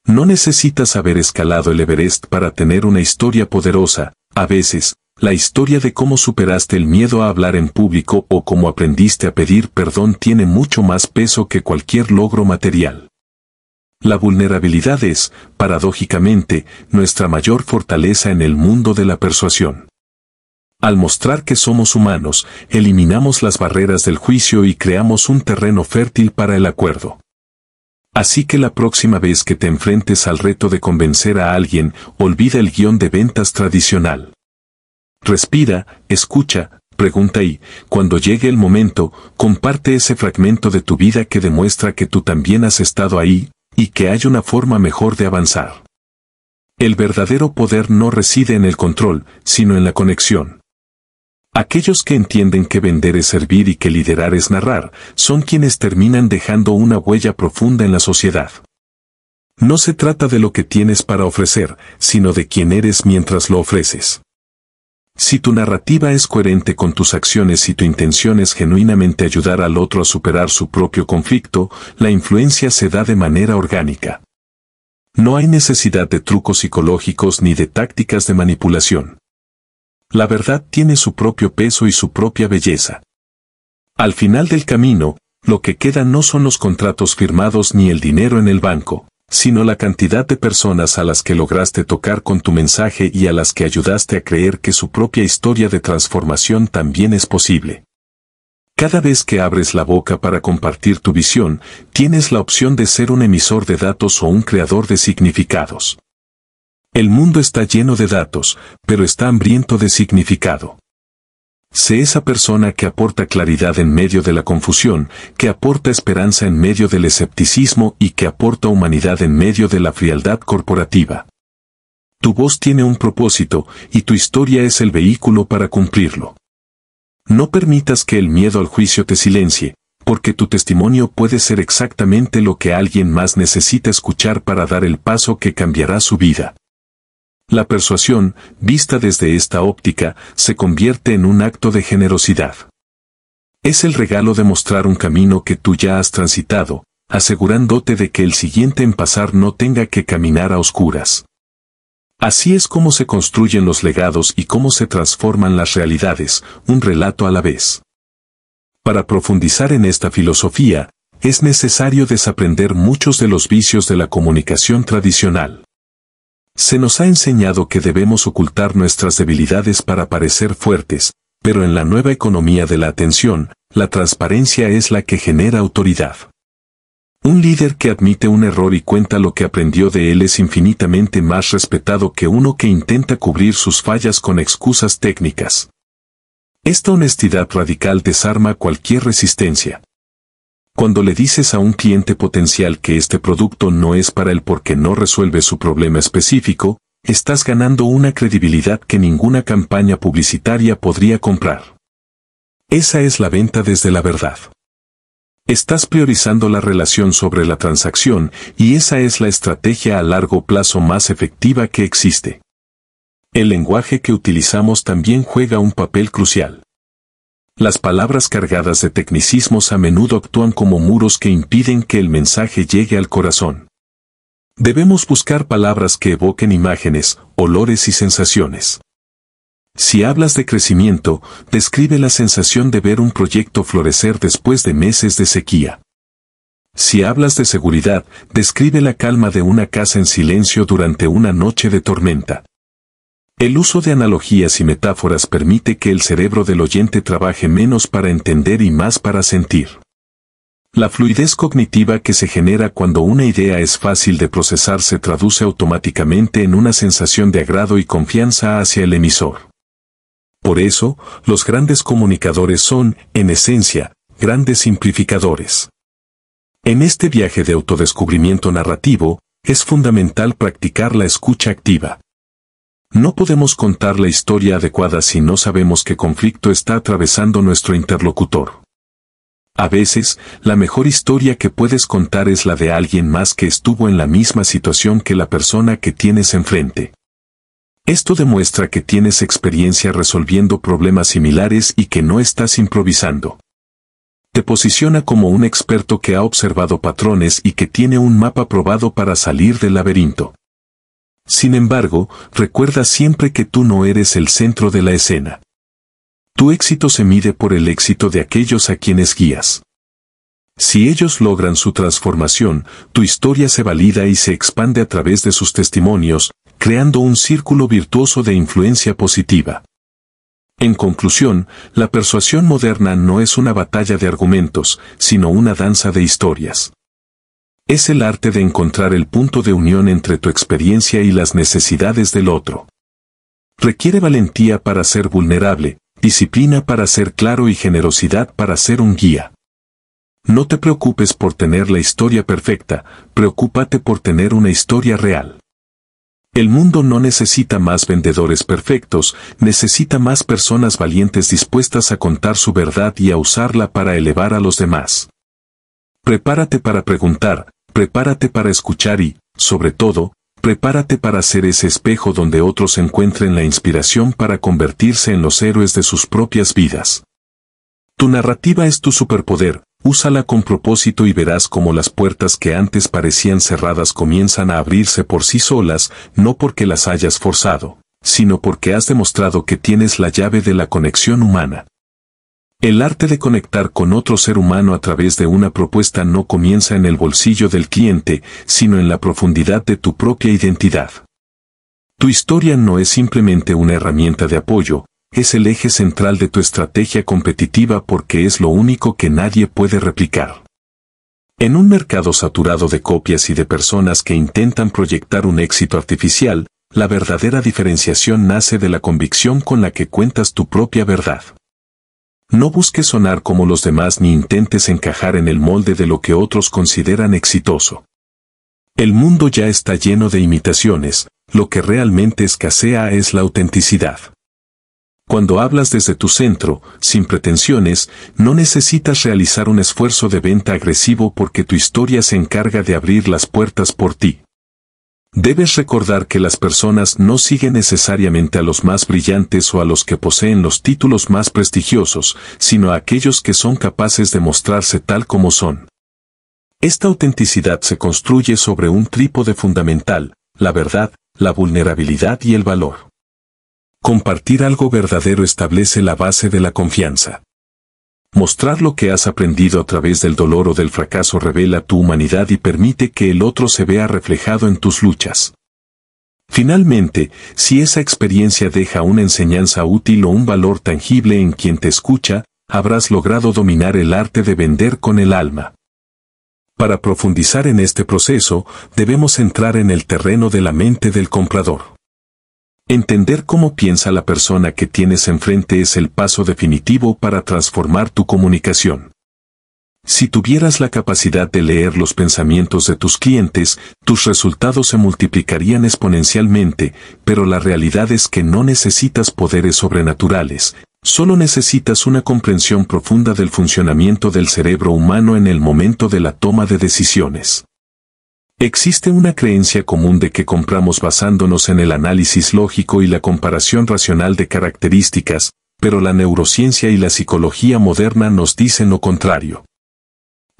No necesitas haber escalado el Everest para tener una historia poderosa. A veces, la historia de cómo superaste el miedo a hablar en público o cómo aprendiste a pedir perdón tiene mucho más peso que cualquier logro material. La vulnerabilidad es, paradójicamente, nuestra mayor fortaleza en el mundo de la persuasión. Al mostrar que somos humanos, eliminamos las barreras del juicio y creamos un terreno fértil para el acuerdo. Así que la próxima vez que te enfrentes al reto de convencer a alguien, olvida el guión de ventas tradicional. Respira, escucha, pregunta y, cuando llegue el momento, comparte ese fragmento de tu vida que demuestra que tú también has estado ahí, y que hay una forma mejor de avanzar. El verdadero poder no reside en el control, sino en la conexión. Aquellos que entienden que vender es servir y que liderar es narrar, son quienes terminan dejando una huella profunda en la sociedad. No se trata de lo que tienes para ofrecer, sino de quién eres mientras lo ofreces. Si tu narrativa es coherente con tus acciones y tu intención es genuinamente ayudar al otro a superar su propio conflicto, la influencia se da de manera orgánica. No hay necesidad de trucos psicológicos ni de tácticas de manipulación. La verdad tiene su propio peso y su propia belleza. Al final del camino, lo que queda no son los contratos firmados ni el dinero en el banco, sino la cantidad de personas a las que lograste tocar con tu mensaje y a las que ayudaste a creer que su propia historia de transformación también es posible. Cada vez que abres la boca para compartir tu visión, tienes la opción de ser un emisor de datos o un creador de significados. El mundo está lleno de datos, pero está hambriento de significado. Sé esa persona que aporta claridad en medio de la confusión, que aporta esperanza en medio del escepticismo y que aporta humanidad en medio de la frialdad corporativa. Tu voz tiene un propósito, y tu historia es el vehículo para cumplirlo. No permitas que el miedo al juicio te silencie, porque tu testimonio puede ser exactamente lo que alguien más necesita escuchar para dar el paso que cambiará su vida. La persuasión, vista desde esta óptica, se convierte en un acto de generosidad. Es el regalo de mostrar un camino que tú ya has transitado, asegurándote de que el siguiente en pasar no tenga que caminar a oscuras. Así es como se construyen los legados y cómo se transforman las realidades, un relato a la vez. Para profundizar en esta filosofía, es necesario desaprender muchos de los vicios de la comunicación tradicional. Se nos ha enseñado que debemos ocultar nuestras debilidades para parecer fuertes, pero en la nueva economía de la atención, la transparencia es la que genera autoridad. Un líder que admite un error y cuenta lo que aprendió de él es infinitamente más respetado que uno que intenta cubrir sus fallas con excusas técnicas. Esta honestidad radical desarma cualquier resistencia. Cuando le dices a un cliente potencial que este producto no es para él porque no resuelve su problema específico, estás ganando una credibilidad que ninguna campaña publicitaria podría comprar. Esa es la venta desde la verdad. Estás priorizando la relación sobre la transacción, y esa es la estrategia a largo plazo más efectiva que existe. El lenguaje que utilizamos también juega un papel crucial. Las palabras cargadas de tecnicismos a menudo actúan como muros que impiden que el mensaje llegue al corazón. Debemos buscar palabras que evoquen imágenes, olores y sensaciones. Si hablas de crecimiento, describe la sensación de ver un proyecto florecer después de meses de sequía. Si hablas de seguridad, describe la calma de una casa en silencio durante una noche de tormenta. El uso de analogías y metáforas permite que el cerebro del oyente trabaje menos para entender y más para sentir. La fluidez cognitiva que se genera cuando una idea es fácil de procesar se traduce automáticamente en una sensación de agrado y confianza hacia el emisor. Por eso, los grandes comunicadores son, en esencia, grandes simplificadores. En este viaje de autodescubrimiento narrativo, es fundamental practicar la escucha activa. No podemos contar la historia adecuada si no sabemos qué conflicto está atravesando nuestro interlocutor. A veces, la mejor historia que puedes contar es la de alguien más que estuvo en la misma situación que la persona que tienes enfrente. Esto demuestra que tienes experiencia resolviendo problemas similares y que no estás improvisando. Te posiciona como un experto que ha observado patrones y que tiene un mapa probado para salir del laberinto. Sin embargo, recuerda siempre que tú no eres el centro de la escena. Tu éxito se mide por el éxito de aquellos a quienes guías. Si ellos logran su transformación, tu historia se valida y se expande a través de sus testimonios, creando un círculo virtuoso de influencia positiva. En conclusión, la persuasión moderna no es una batalla de argumentos, sino una danza de historias. Es el arte de encontrar el punto de unión entre tu experiencia y las necesidades del otro. Requiere valentía para ser vulnerable, disciplina para ser claro y generosidad para ser un guía. No te preocupes por tener la historia perfecta, preocúpate por tener una historia real. El mundo no necesita más vendedores perfectos, necesita más personas valientes dispuestas a contar su verdad y a usarla para elevar a los demás. Prepárate para preguntar, prepárate para escuchar y, sobre todo, prepárate para ser ese espejo donde otros encuentren la inspiración para convertirse en los héroes de sus propias vidas. Tu narrativa es tu superpoder, úsala con propósito y verás cómo las puertas que antes parecían cerradas comienzan a abrirse por sí solas, no porque las hayas forzado, sino porque has demostrado que tienes la llave de la conexión humana. El arte de conectar con otro ser humano a través de una propuesta no comienza en el bolsillo del cliente, sino en la profundidad de tu propia identidad. Tu historia no es simplemente una herramienta de apoyo, es el eje central de tu estrategia competitiva porque es lo único que nadie puede replicar. En un mercado saturado de copias y de personas que intentan proyectar un éxito artificial, la verdadera diferenciación nace de la convicción con la que cuentas tu propia verdad. No busques sonar como los demás ni intentes encajar en el molde de lo que otros consideran exitoso. El mundo ya está lleno de imitaciones, lo que realmente escasea es la autenticidad. Cuando hablas desde tu centro, sin pretensiones, no necesitas realizar un esfuerzo de venta agresivo porque tu historia se encarga de abrir las puertas por ti. Debes recordar que las personas no siguen necesariamente a los más brillantes o a los que poseen los títulos más prestigiosos, sino a aquellos que son capaces de mostrarse tal como son. Esta autenticidad se construye sobre un trípode fundamental: la verdad, la vulnerabilidad y el valor. Compartir algo verdadero establece la base de la confianza. Mostrar lo que has aprendido a través del dolor o del fracaso revela tu humanidad y permite que el otro se vea reflejado en tus luchas. Finalmente, si esa experiencia deja una enseñanza útil o un valor tangible en quien te escucha, habrás logrado dominar el arte de vender con el alma. Para profundizar en este proceso, debemos entrar en el terreno de la mente del comprador. Entender cómo piensa la persona que tienes enfrente es el paso definitivo para transformar tu comunicación. Si tuvieras la capacidad de leer los pensamientos de tus clientes, tus resultados se multiplicarían exponencialmente, pero la realidad es que no necesitas poderes sobrenaturales, solo necesitas una comprensión profunda del funcionamiento del cerebro humano en el momento de la toma de decisiones. Existe una creencia común de que compramos basándonos en el análisis lógico y la comparación racional de características, pero la neurociencia y la psicología moderna nos dicen lo contrario.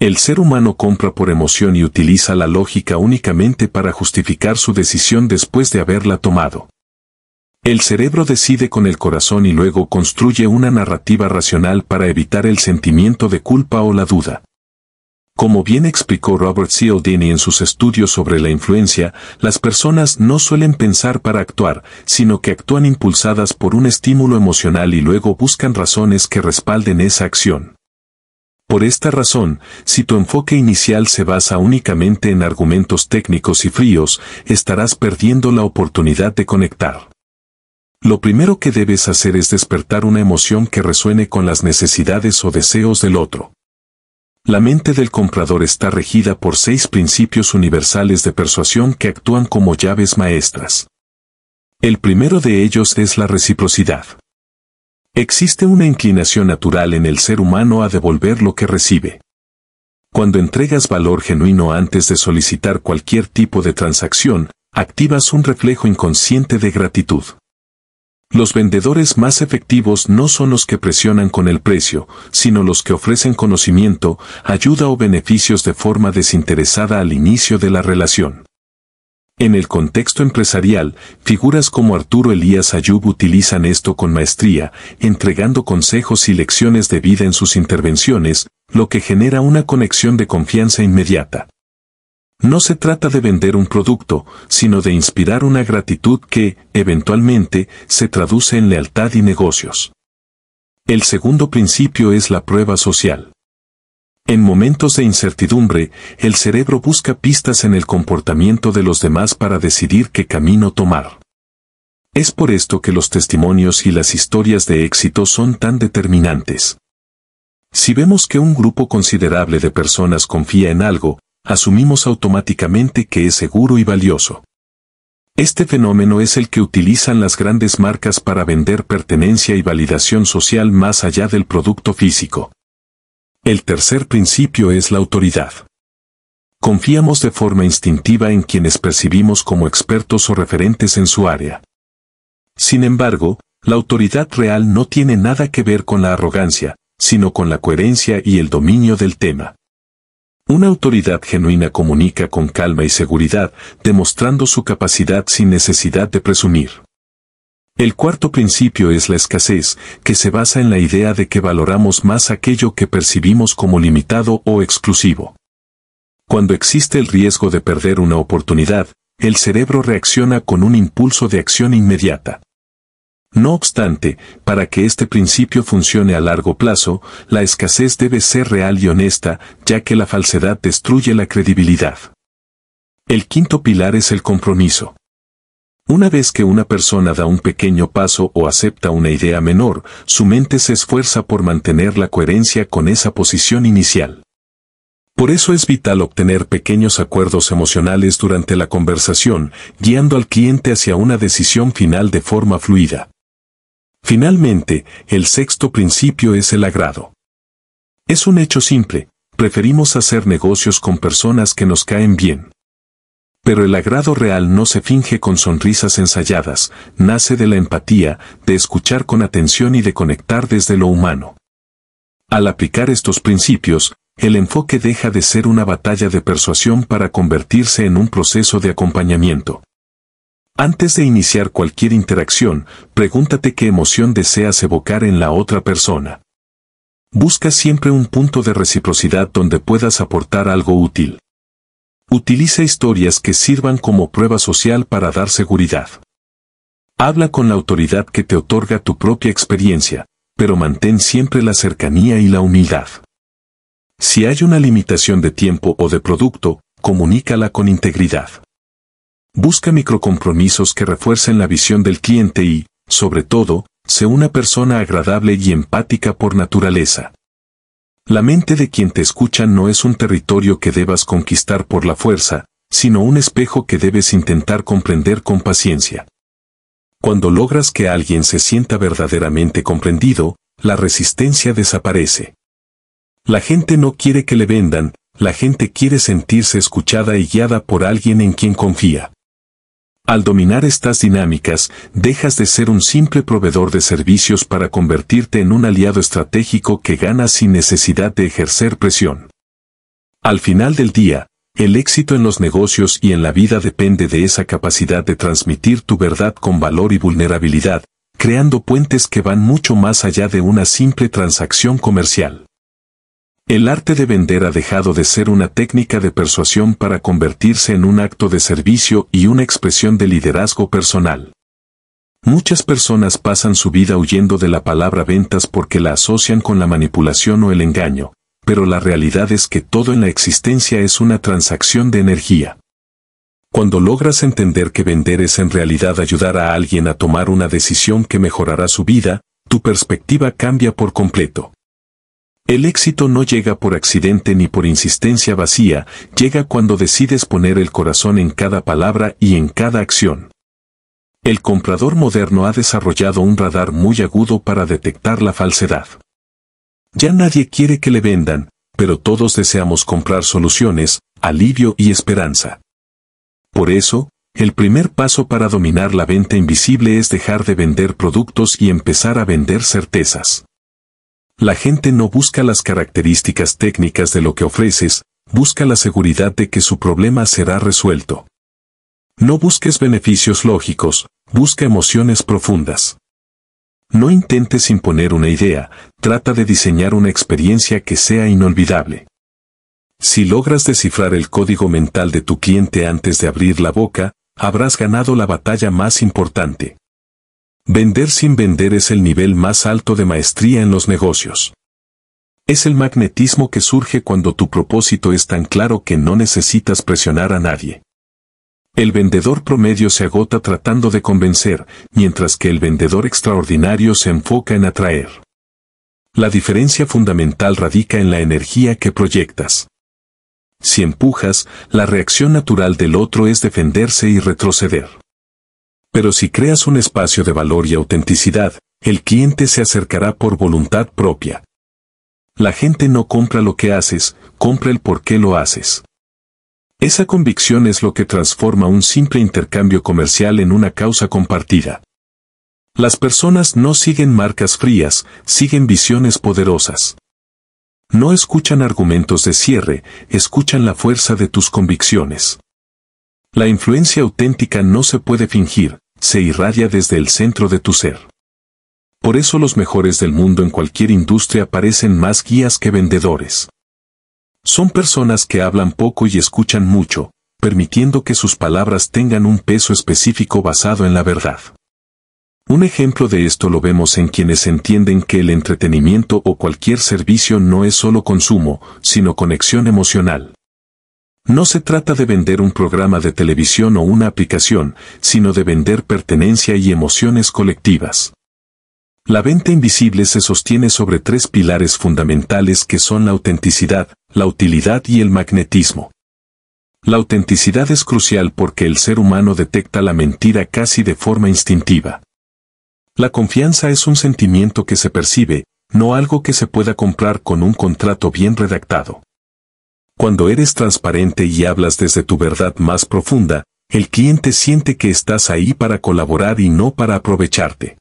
El ser humano compra por emoción y utiliza la lógica únicamente para justificar su decisión después de haberla tomado. El cerebro decide con el corazón y luego construye una narrativa racional para evitar el sentimiento de culpa o la duda. Como bien explicó Robert Cialdini en sus estudios sobre la influencia, las personas no suelen pensar para actuar, sino que actúan impulsadas por un estímulo emocional y luego buscan razones que respalden esa acción. Por esta razón, si tu enfoque inicial se basa únicamente en argumentos técnicos y fríos, estarás perdiendo la oportunidad de conectar. Lo primero que debes hacer es despertar una emoción que resuene con las necesidades o deseos del otro. La mente del comprador está regida por 6 principios universales de persuasión que actúan como llaves maestras. El primero de ellos es la reciprocidad. Existe una inclinación natural en el ser humano a devolver lo que recibe. Cuando entregas valor genuino antes de solicitar cualquier tipo de transacción, activas un reflejo inconsciente de gratitud. Los vendedores más efectivos no son los que presionan con el precio, sino los que ofrecen conocimiento, ayuda o beneficios de forma desinteresada al inicio de la relación. En el contexto empresarial, figuras como Arturo Elías Ayub utilizan esto con maestría, entregando consejos y lecciones de vida en sus intervenciones, lo que genera una conexión de confianza inmediata. No se trata de vender un producto, sino de inspirar una gratitud que, eventualmente, se traduce en lealtad y negocios. El segundo principio es la prueba social. En momentos de incertidumbre, el cerebro busca pistas en el comportamiento de los demás para decidir qué camino tomar. Es por esto que los testimonios y las historias de éxito son tan determinantes. Si vemos que un grupo considerable de personas confía en algo, asumimos automáticamente que es seguro y valioso. Este fenómeno es el que utilizan las grandes marcas para vender pertenencia y validación social más allá del producto físico. El tercer principio es la autoridad. Confiamos de forma instintiva en quienes percibimos como expertos o referentes en su área. Sin embargo, la autoridad real no tiene nada que ver con la arrogancia, sino con la coherencia y el dominio del tema. Una autoridad genuina comunica con calma y seguridad, demostrando su capacidad sin necesidad de presumir. El cuarto principio es la escasez, que se basa en la idea de que valoramos más aquello que percibimos como limitado o exclusivo. Cuando existe el riesgo de perder una oportunidad, el cerebro reacciona con un impulso de acción inmediata. No obstante, para que este principio funcione a largo plazo, la escasez debe ser real y honesta, ya que la falsedad destruye la credibilidad. El quinto pilar es el compromiso. Una vez que una persona da un pequeño paso o acepta una idea menor, su mente se esfuerza por mantener la coherencia con esa posición inicial. Por eso es vital obtener pequeños acuerdos emocionales durante la conversación, guiando al cliente hacia una decisión final de forma fluida. Finalmente, el sexto principio es el agrado. Es un hecho simple, preferimos hacer negocios con personas que nos caen bien. Pero el agrado real no se finge con sonrisas ensayadas, nace de la empatía, de escuchar con atención y de conectar desde lo humano. Al aplicar estos principios, el enfoque deja de ser una batalla de persuasión para convertirse en un proceso de acompañamiento. Antes de iniciar cualquier interacción, pregúntate qué emoción deseas evocar en la otra persona. Busca siempre un punto de reciprocidad donde puedas aportar algo útil. Utiliza historias que sirvan como prueba social para dar seguridad. Habla con la autoridad que te otorga tu propia experiencia, pero mantén siempre la cercanía y la humildad. Si hay una limitación de tiempo o de producto, comunícala con integridad. Busca microcompromisos que refuercen la visión del cliente y, sobre todo, sé una persona agradable y empática por naturaleza. La mente de quien te escucha no es un territorio que debas conquistar por la fuerza, sino un espejo que debes intentar comprender con paciencia. Cuando logras que alguien se sienta verdaderamente comprendido, la resistencia desaparece. La gente no quiere que le vendan, la gente quiere sentirse escuchada y guiada por alguien en quien confía. Al dominar estas dinámicas, dejas de ser un simple proveedor de servicios para convertirte en un aliado estratégico que gana sin necesidad de ejercer presión. Al final del día, el éxito en los negocios y en la vida depende de esa capacidad de transmitir tu verdad con valor y vulnerabilidad, creando puentes que van mucho más allá de una simple transacción comercial. El arte de vender ha dejado de ser una técnica de persuasión para convertirse en un acto de servicio y una expresión de liderazgo personal. Muchas personas pasan su vida huyendo de la palabra ventas porque la asocian con la manipulación o el engaño, pero la realidad es que todo en la existencia es una transacción de energía. Cuando logras entender que vender es en realidad ayudar a alguien a tomar una decisión que mejorará su vida, tu perspectiva cambia por completo. El éxito no llega por accidente ni por insistencia vacía, llega cuando decides poner el corazón en cada palabra y en cada acción. El comprador moderno ha desarrollado un radar muy agudo para detectar la falsedad. Ya nadie quiere que le vendan, pero todos deseamos comprar soluciones, alivio y esperanza. Por eso, el primer paso para dominar la venta invisible es dejar de vender productos y empezar a vender certezas. La gente no busca las características técnicas de lo que ofreces, busca la seguridad de que su problema será resuelto. No busques beneficios lógicos, busca emociones profundas. No intentes imponer una idea, trata de diseñar una experiencia que sea inolvidable. Si logras descifrar el código mental de tu cliente antes de abrir la boca, habrás ganado la batalla más importante. Vender sin vender es el nivel más alto de maestría en los negocios. Es el magnetismo que surge cuando tu propósito es tan claro que no necesitas presionar a nadie. El vendedor promedio se agota tratando de convencer, mientras que el vendedor extraordinario se enfoca en atraer. La diferencia fundamental radica en la energía que proyectas. Si empujas, la reacción natural del otro es defenderse y retroceder. Pero si creas un espacio de valor y autenticidad, el cliente se acercará por voluntad propia. La gente no compra lo que haces, compra el por qué lo haces. Esa convicción es lo que transforma un simple intercambio comercial en una causa compartida. Las personas no siguen marcas frías, siguen visiones poderosas. No escuchan argumentos de cierre, escuchan la fuerza de tus convicciones. La influencia auténtica no se puede fingir, se irradia desde el centro de tu ser. Por eso los mejores del mundo en cualquier industria parecen más guías que vendedores. Son personas que hablan poco y escuchan mucho, permitiendo que sus palabras tengan un peso específico basado en la verdad. Un ejemplo de esto lo vemos en quienes entienden que el entretenimiento o cualquier servicio no es solo consumo, sino conexión emocional. No se trata de vender un programa de televisión o una aplicación, sino de vender pertenencia y emociones colectivas. La venta invisible se sostiene sobre tres pilares fundamentales que son la autenticidad, la utilidad y el magnetismo. La autenticidad es crucial porque el ser humano detecta la mentira casi de forma instintiva. La confianza es un sentimiento que se percibe, no algo que se pueda comprar con un contrato bien redactado. Cuando eres transparente y hablas desde tu verdad más profunda, el cliente siente que estás ahí para colaborar y no para aprovecharte.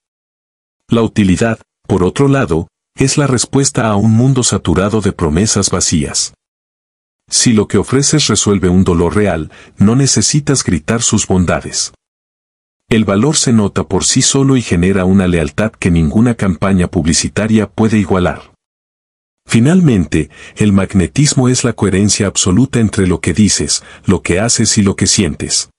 La utilidad, por otro lado, es la respuesta a un mundo saturado de promesas vacías. Si lo que ofreces resuelve un dolor real, no necesitas gritar sus bondades. El valor se nota por sí solo y genera una lealtad que ninguna campaña publicitaria puede igualar. Finalmente, el magnetismo es la coherencia absoluta entre lo que dices, lo que haces y lo que sientes.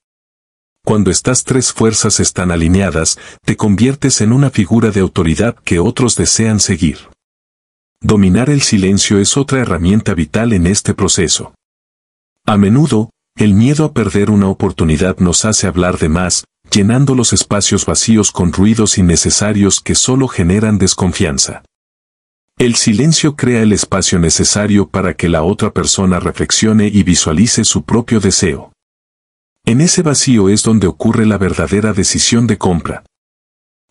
Cuando estas tres fuerzas están alineadas, te conviertes en una figura de autoridad que otros desean seguir. Dominar el silencio es otra herramienta vital en este proceso. A menudo, el miedo a perder una oportunidad nos hace hablar de más, llenando los espacios vacíos con ruidos innecesarios que solo generan desconfianza. El silencio crea el espacio necesario para que la otra persona reflexione y visualice su propio deseo. En ese vacío es donde ocurre la verdadera decisión de compra.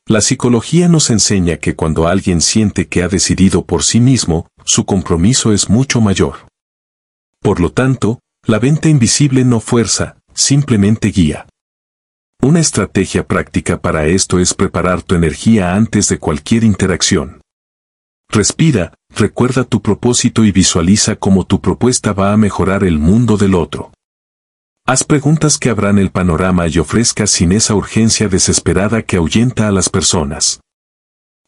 La psicología nos enseña que cuando alguien siente que ha decidido por sí mismo, su compromiso es mucho mayor. Por lo tanto, la venta invisible no fuerza, simplemente guía. Una estrategia práctica para esto es preparar tu energía antes de cualquier interacción. Respira, recuerda tu propósito y visualiza cómo tu propuesta va a mejorar el mundo del otro. Haz preguntas que abran el panorama y ofrezcas sin esa urgencia desesperada que ahuyenta a las personas.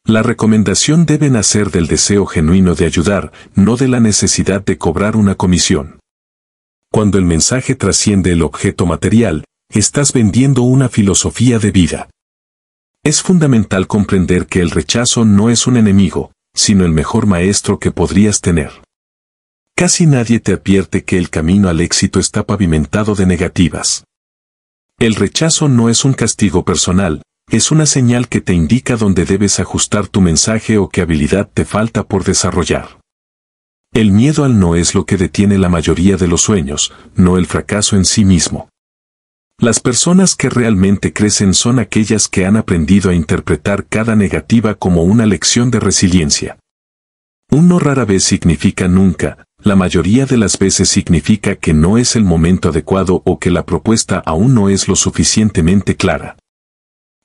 La recomendación debe nacer del deseo genuino de ayudar, no de la necesidad de cobrar una comisión. Cuando el mensaje trasciende el objeto material, estás vendiendo una filosofía de vida. Es fundamental comprender que el rechazo no es un enemigo, sino el mejor maestro que podrías tener. Casi nadie te advierte que el camino al éxito está pavimentado de negativas. El rechazo no es un castigo personal, es una señal que te indica dónde debes ajustar tu mensaje o qué habilidad te falta por desarrollar. El miedo al no es lo que detiene la mayoría de los sueños, no el fracaso en sí mismo. Las personas que realmente crecen son aquellas que han aprendido a interpretar cada negativa como una lección de resiliencia. Un no rara vez significa nunca, la mayoría de las veces significa que no es el momento adecuado o que la propuesta aún no es lo suficientemente clara.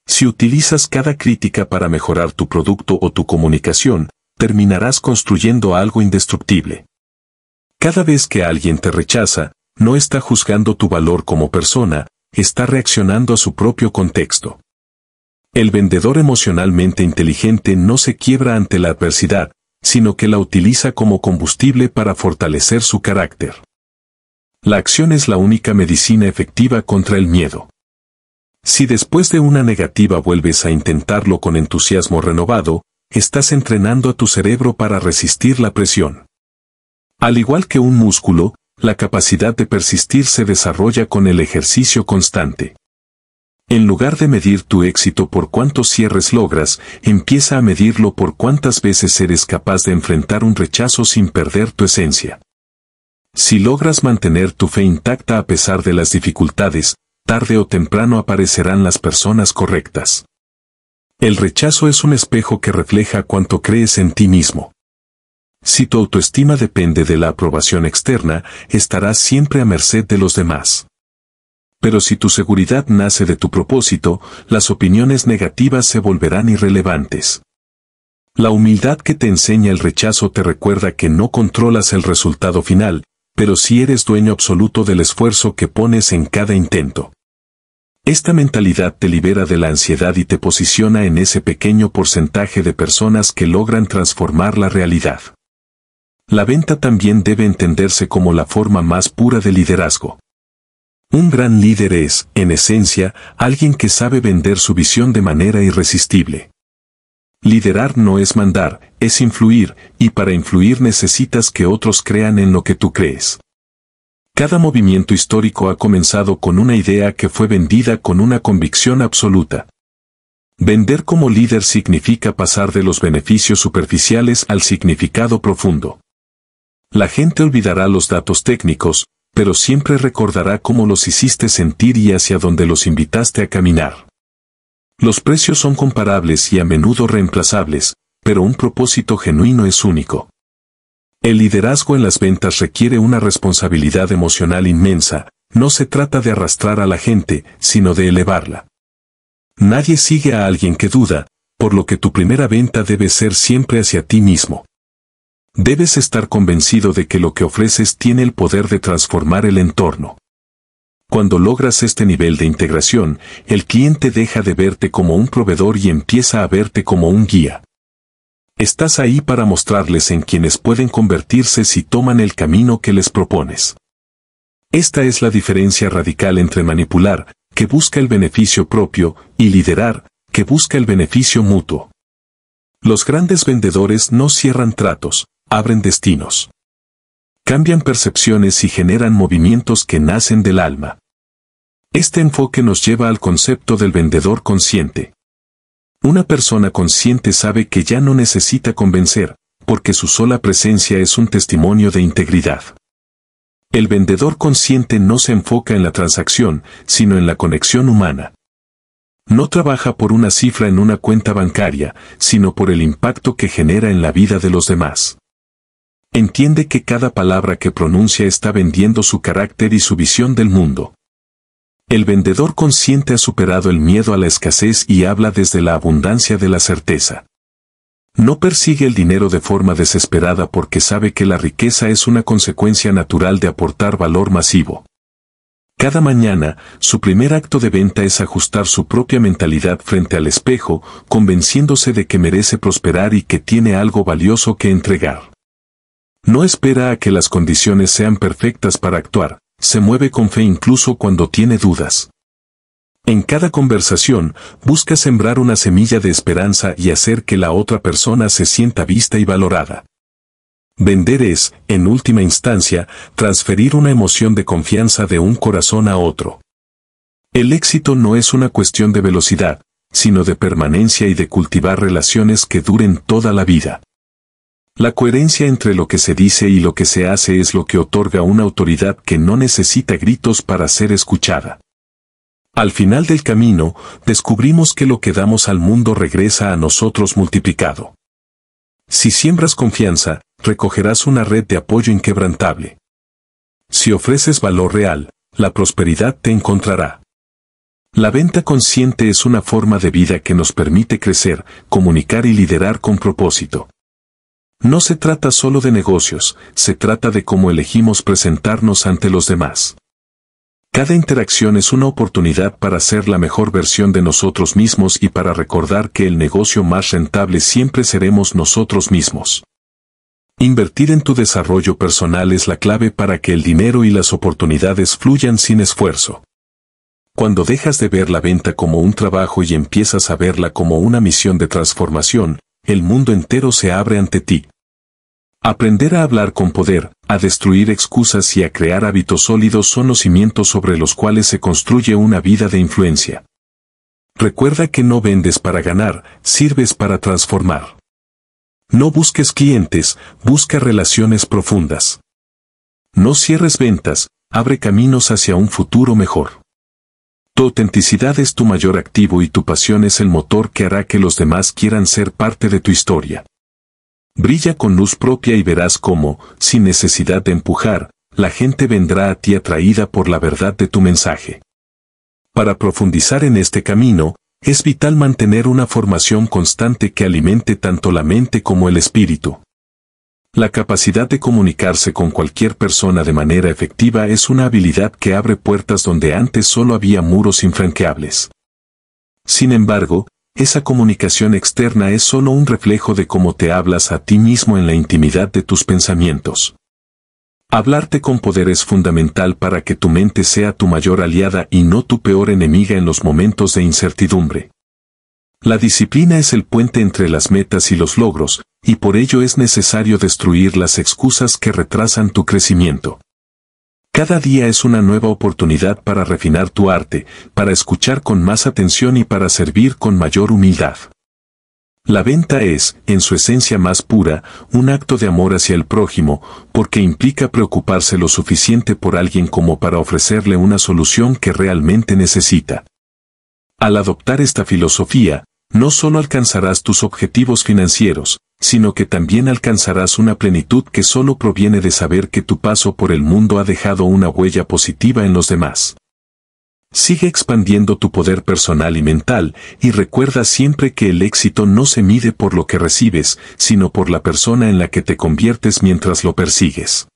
Si utilizas cada crítica para mejorar tu producto o tu comunicación, terminarás construyendo algo indestructible. Cada vez que alguien te rechaza, no está juzgando tu valor como persona, está reaccionando a su propio contexto. El vendedor emocionalmente inteligente no se quiebra ante la adversidad, sino que la utiliza como combustible para fortalecer su carácter. La acción es la única medicina efectiva contra el miedo. Si después de una negativa vuelves a intentarlo con entusiasmo renovado, estás entrenando a tu cerebro para resistir la presión. Al igual que un músculo, la capacidad de persistir se desarrolla con el ejercicio constante. En lugar de medir tu éxito por cuántos cierres logras, empieza a medirlo por cuántas veces eres capaz de enfrentar un rechazo sin perder tu esencia. Si logras mantener tu fe intacta a pesar de las dificultades, tarde o temprano aparecerán las personas correctas. El rechazo es un espejo que refleja cuánto crees en ti mismo. Si tu autoestima depende de la aprobación externa, estarás siempre a merced de los demás. Pero si tu seguridad nace de tu propósito, las opiniones negativas se volverán irrelevantes. La humildad que te enseña el rechazo te recuerda que no controlas el resultado final, pero sí eres dueño absoluto del esfuerzo que pones en cada intento. Esta mentalidad te libera de la ansiedad y te posiciona en ese pequeño porcentaje de personas que logran transformar la realidad. La venta también debe entenderse como la forma más pura de liderazgo. Un gran líder es, en esencia, alguien que sabe vender su visión de manera irresistible. Liderar no es mandar, es influir, y para influir necesitas que otros crean en lo que tú crees. Cada movimiento histórico ha comenzado con una idea que fue vendida con una convicción absoluta. Vender como líder significa pasar de los beneficios superficiales al significado profundo. La gente olvidará los datos técnicos, pero siempre recordará cómo los hiciste sentir y hacia dónde los invitaste a caminar. Los precios son comparables y a menudo reemplazables, pero un propósito genuino es único. El liderazgo en las ventas requiere una responsabilidad emocional inmensa, no se trata de arrastrar a la gente, sino de elevarla. Nadie sigue a alguien que duda, por lo que tu primera venta debe ser siempre hacia ti mismo. Debes estar convencido de que lo que ofreces tiene el poder de transformar el entorno. Cuando logras este nivel de integración, el cliente deja de verte como un proveedor y empieza a verte como un guía. Estás ahí para mostrarles en quienes pueden convertirse si toman el camino que les propones. Esta es la diferencia radical entre manipular, que busca el beneficio propio, y liderar, que busca el beneficio mutuo. Los grandes vendedores no cierran tratos, abren destinos. Cambian percepciones y generan movimientos que nacen del alma. Este enfoque nos lleva al concepto del vendedor consciente. Una persona consciente sabe que ya no necesita convencer, porque su sola presencia es un testimonio de integridad. El vendedor consciente no se enfoca en la transacción, sino en la conexión humana. No trabaja por una cifra en una cuenta bancaria, sino por el impacto que genera en la vida de los demás. Entiende que cada palabra que pronuncia está vendiendo su carácter y su visión del mundo. El vendedor consciente ha superado el miedo a la escasez y habla desde la abundancia de la certeza. No persigue el dinero de forma desesperada porque sabe que la riqueza es una consecuencia natural de aportar valor masivo. Cada mañana, su primer acto de venta es ajustar su propia mentalidad frente al espejo, convenciéndose de que merece prosperar y que tiene algo valioso que entregar. No espera a que las condiciones sean perfectas para actuar, se mueve con fe incluso cuando tiene dudas. En cada conversación, busca sembrar una semilla de esperanza y hacer que la otra persona se sienta vista y valorada. Vender es, en última instancia, transferir una emoción de confianza de un corazón a otro. El éxito no es una cuestión de velocidad, sino de permanencia y de cultivar relaciones que duren toda la vida. La coherencia entre lo que se dice y lo que se hace es lo que otorga una autoridad que no necesita gritos para ser escuchada. Al final del camino, descubrimos que lo que damos al mundo regresa a nosotros multiplicado. Si siembras confianza, recogerás una red de apoyo inquebrantable. Si ofreces valor real, la prosperidad te encontrará. La venta consciente es una forma de vida que nos permite crecer, comunicar y liderar con propósito. No se trata solo de negocios, se trata de cómo elegimos presentarnos ante los demás. Cada interacción es una oportunidad para ser la mejor versión de nosotros mismos y para recordar que el negocio más rentable siempre seremos nosotros mismos. Invertir en tu desarrollo personal es la clave para que el dinero y las oportunidades fluyan sin esfuerzo. Cuando dejas de ver la venta como un trabajo y empiezas a verla como una misión de transformación, el mundo entero se abre ante ti. Aprender a hablar con poder, a destruir excusas y a crear hábitos sólidos son los cimientos sobre los cuales se construye una vida de influencia. Recuerda que no vendes para ganar, sirves para transformar. No busques clientes, busca relaciones profundas. No cierres ventas, abre caminos hacia un futuro mejor. Tu autenticidad es tu mayor activo y tu pasión es el motor que hará que los demás quieran ser parte de tu historia. Brilla con luz propia y verás cómo, sin necesidad de empujar, la gente vendrá a ti atraída por la verdad de tu mensaje. Para profundizar en este camino, es vital mantener una formación constante que alimente tanto la mente como el espíritu. La capacidad de comunicarse con cualquier persona de manera efectiva es una habilidad que abre puertas donde antes solo había muros infranqueables. Sin embargo, esa comunicación externa es solo un reflejo de cómo te hablas a ti mismo en la intimidad de tus pensamientos. Hablarte con poder es fundamental para que tu mente sea tu mayor aliada y no tu peor enemiga en los momentos de incertidumbre. La disciplina es el puente entre las metas y los logros, y por ello es necesario destruir las excusas que retrasan tu crecimiento. Cada día es una nueva oportunidad para refinar tu arte, para escuchar con más atención y para servir con mayor humildad. La venta es, en su esencia más pura, un acto de amor hacia el prójimo, porque implica preocuparse lo suficiente por alguien como para ofrecerle una solución que realmente necesita. Al adoptar esta filosofía, no solo alcanzarás tus objetivos financieros, sino que también alcanzarás una plenitud que solo proviene de saber que tu paso por el mundo ha dejado una huella positiva en los demás. Sigue expandiendo tu poder personal y mental, y recuerda siempre que el éxito no se mide por lo que recibes, sino por la persona en la que te conviertes mientras lo persigues.